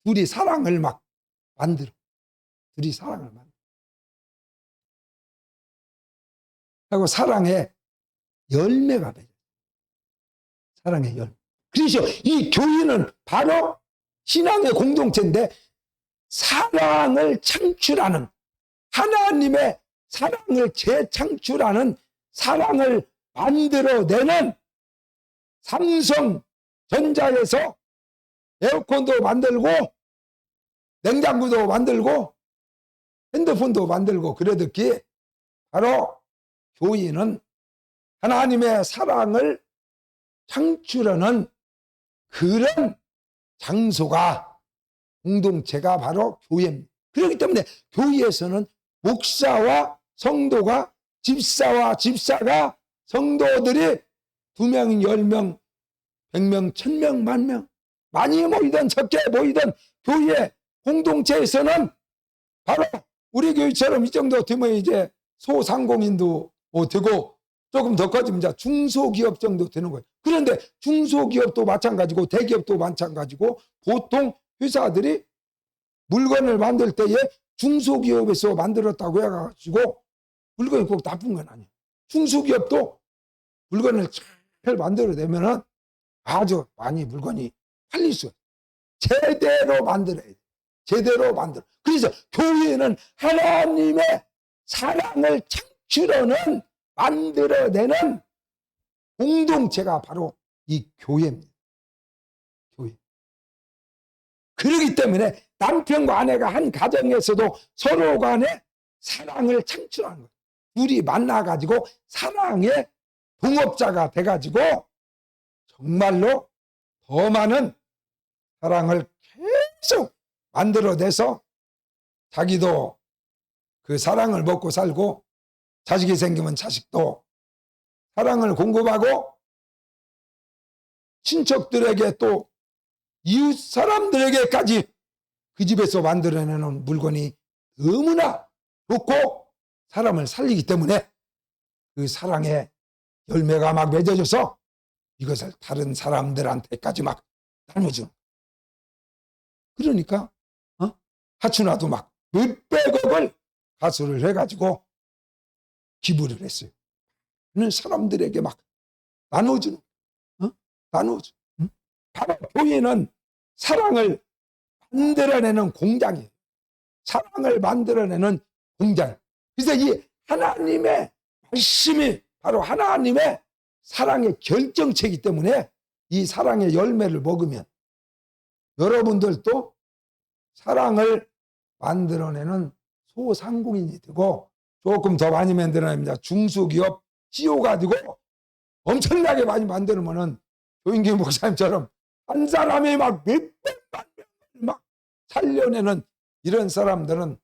둘이 사랑을 막 만들어. 둘이 사랑을 만들어. 그리고 사랑의 열매가 되죠. 사랑의 열매. 그래서 이 교회는 바로 신앙의 공동체인데 사랑을 창출하는, 하나님의 사랑을 재창출하는, 사랑을 만들어내는, 삼성전자에서 에어컨도 만들고 냉장고도 만들고 핸드폰도 만들고 그러듯이 바로 교회는 하나님의 사랑을 창출하는 그런 장소가, 공동체가 바로 교회입니다. 그렇기 때문에 교회에서는 목사와 성도가, 집사와 집사가, 성도들이 2명, 10명, 100명, 1000명, 10,000명 많이 모이든 적게 모이든 교회 공동체에서는 바로 우리 교회처럼 이 정도 되면 이제 소상공인도 되고 조금 더 커지면 이제 중소기업 정도 되는 거예요. 그런데 중소기업도 마찬가지고 대기업도 마찬가지고 보통 회사들이 물건을 만들 때에 중소기업에서 만들었다고 해가지고 물건이 꼭 나쁜 건 아니에요. 중소기업도 물건을 잘 만들어내면은 아주 많이 물건이 팔릴 수 있어요. 제대로 만들어야 돼요. 제대로 만들어. 그래서 교회는 하나님의 사랑을 창출하는, 만들어내는 공동체가 바로 이 교회입니다. 교회. 그렇기 때문에 남편과 아내가 한 가정에서도 서로 간에 사랑을 창출하는 거예요. 둘이 만나가지고 사랑의 동업자가 돼가지고 정말로 더 많은 사랑을 계속 만들어내서 자기도 그 사랑을 먹고 살고, 자식이 생기면 자식도 사랑을 공급하고, 친척들에게 또 이웃 사람들에게까지 그 집에서 만들어내는 물건이 너무나 좋고 사람을 살리기 때문에 그 사랑의 열매가 막 맺어져서 이것을 다른 사람들한테까지 막 나눠주는. 그러니까 하춘아도 막 몇백억을 가수를 해가지고 기부를 했어요. 그는 사람들에게 막 나눠주는, 나눠줘. 바로 교회는 사랑을 만들어내는 공장이에요. 사랑을 만들어내는 공장. 그래서 이 하나님의 말씀이 바로 하나님의 사랑의 결정체이기 때문에 이 사랑의 열매를 먹으면 여러분들도 사랑을 만들어내는 소상공인이 되고, 조금 더 많이 만들어냅니다. 중소기업 씌워가지고 엄청나게 많이 만들면은 조인기 목사님처럼 한 사람이 막 몇백만 명을 막 살려내는 이런 사람들은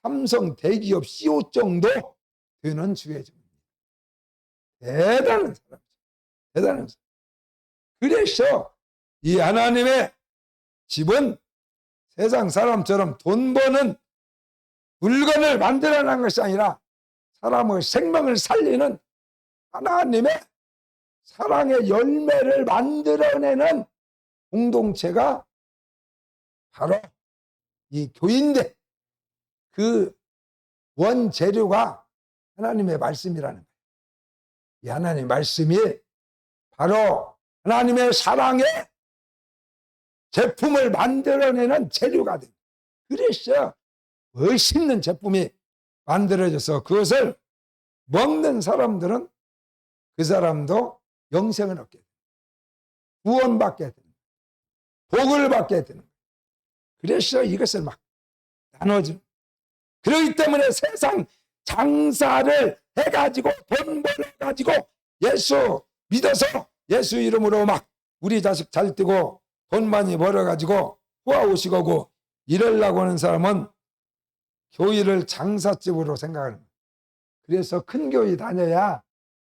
삼성 대기업 CEO 정도 되는 주회장입니다. 대단한 사람이죠. 대단한 사람. 그래서 이 하나님의 집은 세상 사람처럼 돈 버는 물건을 만들어낸 것이 아니라 사람의 생명을 살리는 하나님의 사랑의 열매를 만들어내는 공동체가 바로 이 교인데, 그 원재료가 하나님의 말씀이라는 거예요. 이 하나님의 말씀이 바로 하나님의 사랑의 제품을 만들어내는 재료가 됩니다. 그래서 멋있는 제품이 만들어져서 그것을 먹는 사람들은 그 사람도 영생을 얻게 됩니다. 구원받게 됩니다. 복을 받게 되는 거예요. 그래서 이것을 막 나눠주는. 그렇기 때문에 세상 장사를 해가지고 돈 벌어가지고 예수 믿어서 예수 이름으로 막 우리 자식 잘 뜨고 돈 많이 벌어가지고 후아오시 거고 이러려고 하는 사람은 교회를 장사집으로 생각하는 거예요. 그래서 큰 교회 다녀야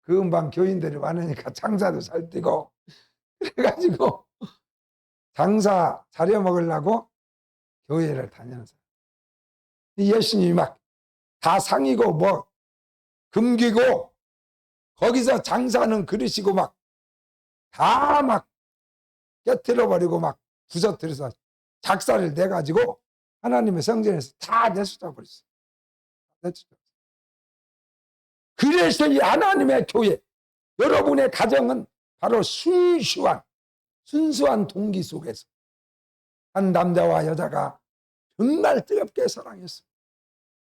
그 음방 교인들이 많으니까 장사도 잘 뛰고, 그래가지고 장사 차려 먹으려고 교회를 다니는 사람. 예수님이 막 다 상이고 뭐 금기고 거기서 장사는 그러시고 막 다 막 깨트려 버리고 막 부서뜨려서 작사를 내가지고 하나님의 성전에서 다 내쫓아 버렸어요. 그래서 이 하나님의 교회, 여러분의 가정은 바로 순수한 동기 속에서 한 남자와 여자가 정말 뜨겁게 사랑했어요.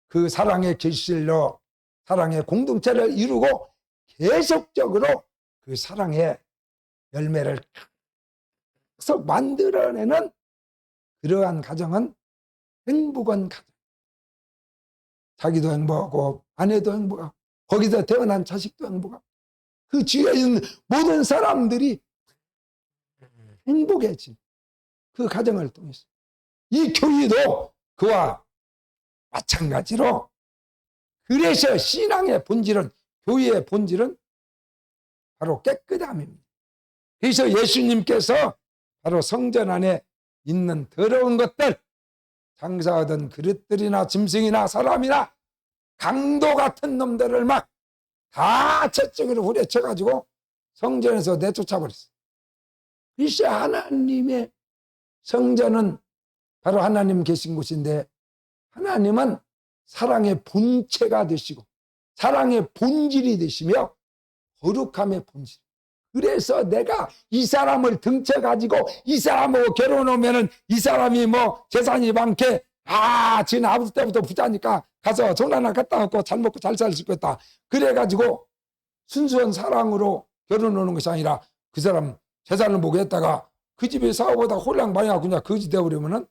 그 사랑의 결실로 사랑의 공동체를 이루고 계속적으로 그 사랑의 열매를 계속 만들어내는 그러한 가정은 행복한 가정. 자기도 행복하고 아내도 행복하고 거기서 태어난 자식도 행복하고 그 주위에 있는 모든 사람들이 행복해진 그 가정을 통해서 이 교회도 그와 마찬가지로, 그래서 신앙의 본질은, 교회의 본질은 바로 깨끗함입니다. 그래서 예수님께서 바로 성전 안에 있는 더러운 것들, 장사하던 그릇들이나 짐승이나 사람이나 강도 같은 놈들을 막 다 저쪽으로 후려쳐가지고 성전에서 내쫓아 버렸어요. 그래서 하나님의 성전은 바로 하나님 계신 곳인데, 하나님은 사랑의 본체가 되시고 사랑의 본질이 되시며 거룩함의 본질. 그래서 내가 이 사람을 등쳐가지고 이 사람하고 결혼하면은 이 사람이 뭐 재산이 많게, 지는 아버지 때부터 부자니까 가서 돈 하나 갖다 놓고 잘 먹고 잘 살 수 있겠다. 그래가지고 순수한 사랑으로 결혼하는 것이 아니라 그 사람 재산을 보고 했다가 그 집에 사고보다 홀랑 많이 하고 그냥 거지 되어버리면은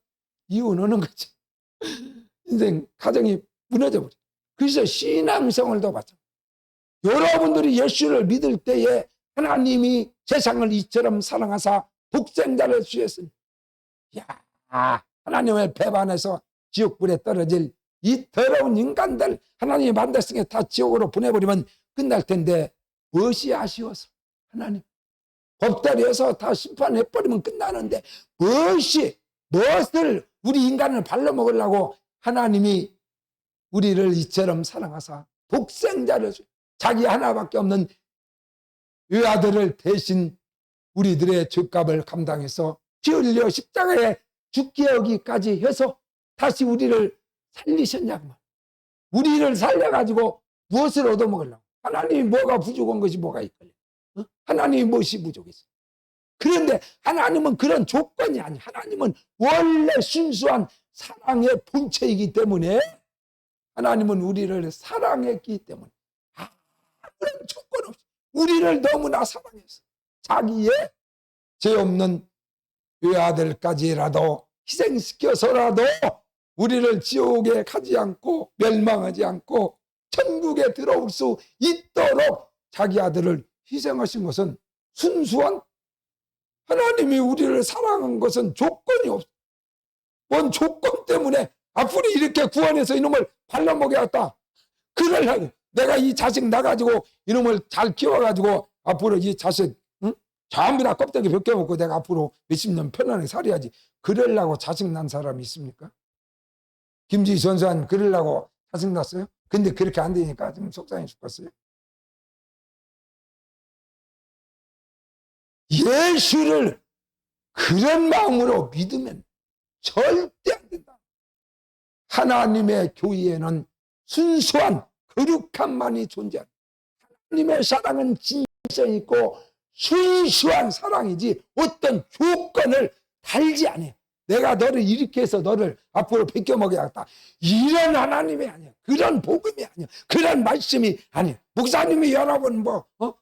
이혼하는 거지. 인생 가정이 무너져 버려. 그래서 신앙생활도 마찬가지. 여러분들이 예수를 믿을 때에 하나님이 세상을 이처럼 사랑하사 독생자를 주셨으니, 하나님의 배반해서 지옥불에 떨어질 이 더러운 인간들 하나님이 만들었으니 다 지옥으로 보내버리면 끝날 텐데 무엇이 아쉬워서 하나님 법대리에서 다 심판해버리면 끝나는데 무엇을 우리 인간을 발라먹으려고 하나님이 우리를 이처럼 사랑하사 독생자를 자기 하나밖에 없는 외아들을 대신 우리들의 죄값을 감당해서 피 흘려 십자가에 죽게 하기까지 해서 다시 우리를 살리셨냐고. 우리를 살려가지고 무엇을 얻어먹으려고? 하나님이 뭐가 부족한 것이 뭐가 있걸요? 하나님이 무엇이 부족했어? 그런데 하나님은 그런 조건이 아니야. 하나님은 원래 순수한 사랑의 본체이기 때문에, 하나님은 우리를 사랑했기 때문에 아무런 조건 없이 우리를 너무나 사랑했어. 자기의 죄 없는 외아들까지라도 희생시켜서라도 우리를 지옥에 가지 않고 멸망하지 않고 천국에 들어올 수 있도록 자기 아들을 희생하신 것은 순수한, 하나님이 우리를 사랑한 것은 조건이 없어. 뭔 조건 때문에 앞으로 이렇게 구원해서 이놈을 발라먹여왔다. 그러려고 내가 이 자식 나가지고 이놈을 잘 키워가지고 앞으로 이 자식 전부 다 껍데기 벗겨먹고 내가 앞으로 몇십 년 편안하게 살아야지. 그러려고 자식난 사람이 있습니까? 김지희 전수환 그러려고 자식났어요? 근데 그렇게 안 되니까 좀 속상해 죽겠어요. 예수를 그런 마음으로 믿으면 절대 안 된다. 하나님의 교회에는 순수한 거룩함만이 존재한다. 하나님의 사랑은 진실성 있고 순수한 사랑이지 어떤 조건을 달지 않아요. 내가 너를 이렇게 해서 너를 앞으로 베껴 먹여야겠다. 이런 하나님이 아니야. 그런 복음이 아니야. 그런 말씀이 아니야. 목사님이 여러분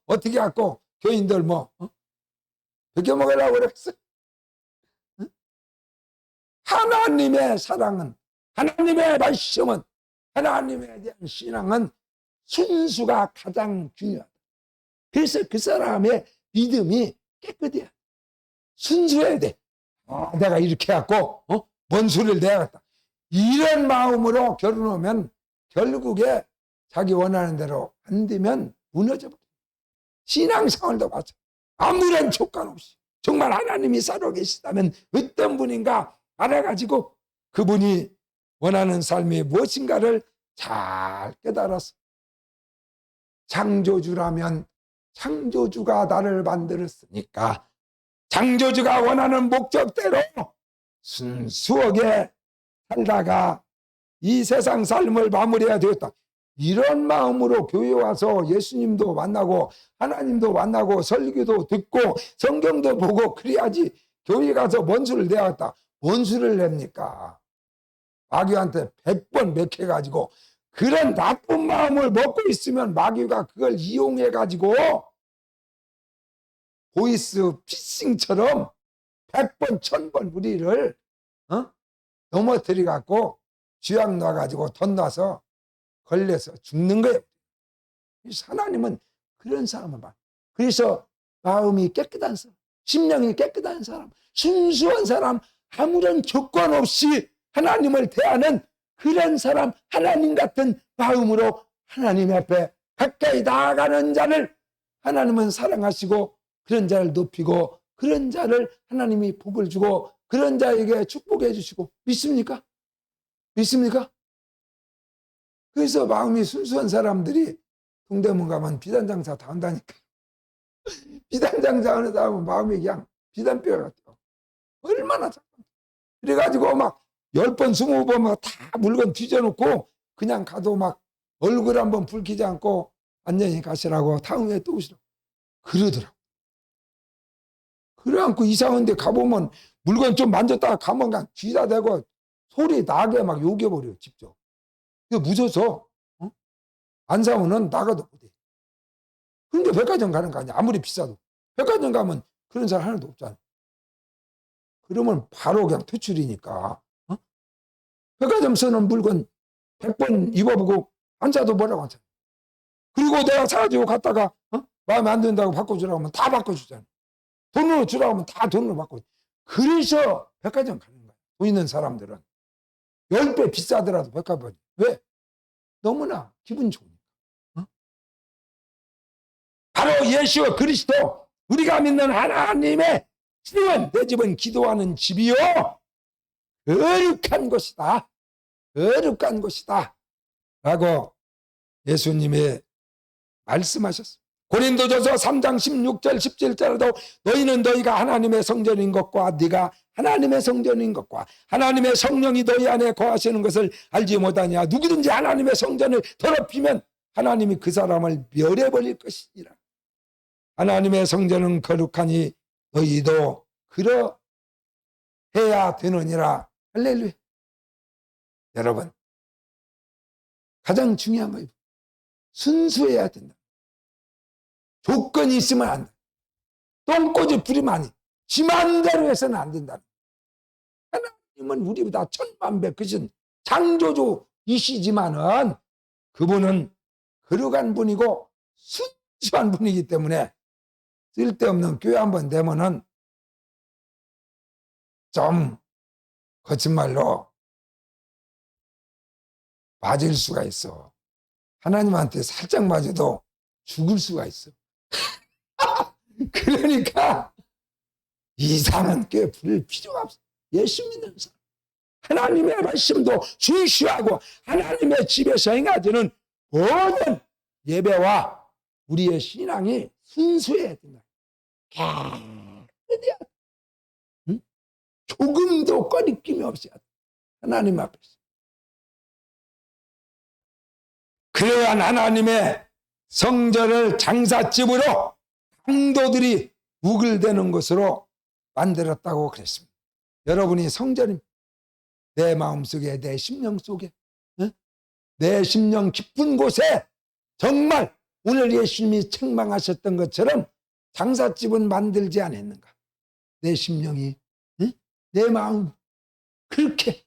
어떻게 갖고 교인들 베껴 먹으려고 그랬어? 하나님의 사랑은, 하나님의 말씀은, 하나님에 대한 신앙은 순수가 가장 중요하다. 그래서 그 사람의 믿음이 깨끗해야 순수해야 돼. 내가 이렇게 해갖고 뭔 수를 내야겠다. 이런 마음으로 결혼하면 결국에 자기 원하는 대로 안 되면 무너져버려. 신앙생활도 마찬가지. 아무런 조건 없이 정말 하나님이 살아계시다면 어떤 분인가 알아가지고 그분이 원하는 삶이 무엇인가를 잘 깨달아서 창조주라면 창조주가 나를 만들었으니까 창조주가 원하는 목적대로 순수하게 살다가 이 세상 삶을 마무리해야 되겠다. 이런 마음으로 교회 와서 예수님도 만나고 하나님도 만나고 설교도 듣고 성경도 보고 그래야지. 교회 가서 뭔 수를 내야겠다. 뭔 수를 냅니까? 마귀한테 100번 맥혀가지고 그런 나쁜 마음을 먹고 있으면 마귀가 그걸 이용해가지고 보이스 피싱처럼 100번 1000번 우리를 넘어뜨려 갖고 쥐약 놔가지고 돈 놔서 걸려서 죽는 거예요. 그래서 하나님은 그런 사람을 봐. 그래서 마음이 깨끗한 사람, 심령이 깨끗한 사람, 순수한 사람, 아무런 조건 없이 하나님을 대하는 그런 사람, 하나님 같은 마음으로 하나님 앞에 가까이 나아가는 자를 하나님은 사랑하시고 그런 자를 높이고 그런 자를 하나님이 복을 주고 그런 자에게 축복해 주시고 믿습니까? 믿습니까? 그래서 마음이 순수한 사람들이 동대문 가면 비단장사 다 한다니까. 비단장사 하는 사람은 마음이 그냥 비단뼈 같아요. 얼마나 작아. 그래가지고 막 10번, 20번 막 다 물건 뒤져놓고 그냥 가도 막 얼굴 한번 붉히지 않고 안녕히 가시라고 다음에 또 오시라고 그러더라고. 그래갖고 이상한 데 가보면 물건 좀 만졌다가 가면 그냥 쥐다 대고 소리 나게 막 욕해버려요, 직접. 무서워서 안 사면은 나가도 못해. 그런데 백화점 가는 거 아니야. 아무리 비싸도. 백화점 가면 그런 사람 하나도 없잖아. 그러면 바로 그냥 퇴출이니까. 백화점 쓰는 물건 100번 입어보고 안 사도 뭐라고 안 사. 그리고 내가 사가지고 갔다가 마음에 안 든다고 바꿔주라고 하면 다 바꿔주잖아. 돈으로 주라고 하면 다 돈으로 바꿔. 그래서 백화점 가는 거야. 돈 있는 사람들은. 10배 비싸더라도 백화점. 왜? 너무나 기분 좋으니까. 바로 예수 그리스도, 우리가 믿는 하나님의 집은, 내 집은 기도하는 집이요 거룩한 곳이다. 거룩한 곳이다 라고 예수님이 말씀하셨습니다. 고린도전서 3장 16절 17절에도 너희는 너희가 하나님의 성전인 것과 네가 하나님의 성전인 것과 하나님의 성령이 너희 안에 거하시는 것을 알지 못하냐. 누구든지 하나님의 성전을 더럽히면 하나님이 그 사람을 멸해버릴 것이니라. 하나님의 성전은 거룩하니 너희도 그러해야 되느니라. 할렐루야. 여러분, 가장 중요한 거예요. 순수해야 된다. 조건이 있으면 안 돼. 똥꼬지 부리면 안 돼. 지만대로 해서는 안 된다. 하나님은 우리보다 천만배 크신 창조주이시지만은 그분은 거룩한 분이고 순수한 분이기 때문에 쓸데없는 교회 한번 되면은 좀 거친 말로 맞을 수가 있어. 하나님한테 살짝 맞아도 죽을 수가 있어. 그러니까 이상한 게 불필요가 없어. 예수 믿는 사람. 하나님의 말씀도 순수하고 하나님의 집에서 행하지는 모든 예배와 우리의 신앙이 순수해야 된다. 깨끗해야 돼. 응? 조금도 꺼리낌이 없어야 돼. 하나님 앞에서. 그러한 하나님의 성전을 장사집으로 강도들이 우글대는 것으로 만들었다고 그랬습니다. 여러분이 성전입니다. 내 마음속에, 내 심령 속에, 내 심령 깊은 곳에 정말 오늘 예수님이 책망하셨던 것처럼 장사집은 만들지 않았는가? 내 심령이, 내 마음 그렇게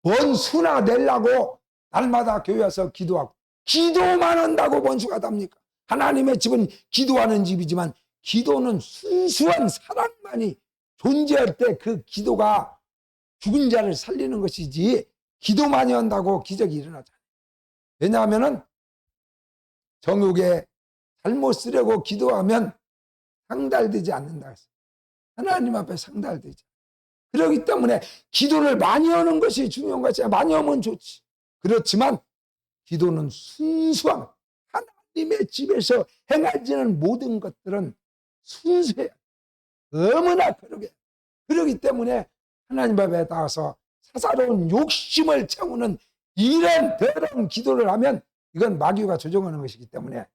뭔 수나 내려고 날마다 교회 와서 기도하고, 기도만 한다고 번수가 답니까? 하나님의 집은 기도하는 집이지만 기도는 순수한 사랑만이 존재할 때 그 기도가 죽은 자를 살리는 것이지 기도만이 한다고 기적이 일어나잖아요. 왜냐하면 정욕에 잘못 쓰려고 기도하면 상달되지 않는다 했어요. 하나님 앞에 상달되지. 그렇기 때문에 기도를 많이 하는 것이 중요한 것이야. 많이 하면 좋지. 그렇지만 기도는 순수한 하나님의 집에서 행하지는 모든 것들은 순수해야 돼. 너무나 그러게. 그렇기 때문에 하나님 앞에 나와서 사사로운 욕심을 채우는 이런 더러운 기도를 하면 이건 마귀가 조종하는 것이기 때문에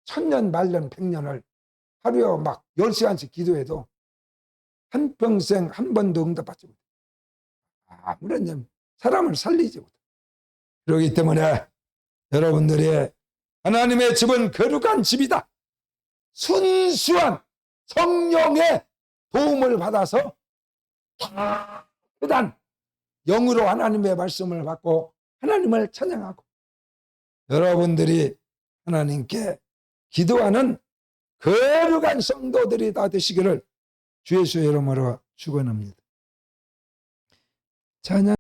1000년, 말년, 100년을 하루에 막 10시간씩 기도해도 한평생 한 번도 응답받지 못해. 아무런 사람을 살리지 못해. 그렇기 때문에 여러분들이 하나님의 집은 거룩한 집이다. 순수한 성령의 도움을 받아서 깨끗한 영으로 하나님의 말씀을 받고 하나님을 찬양하고 여러분들이 하나님께 기도하는 거룩한 성도들이 다 되시기를 주 예수의 이름으로 축원합니다. 찬양.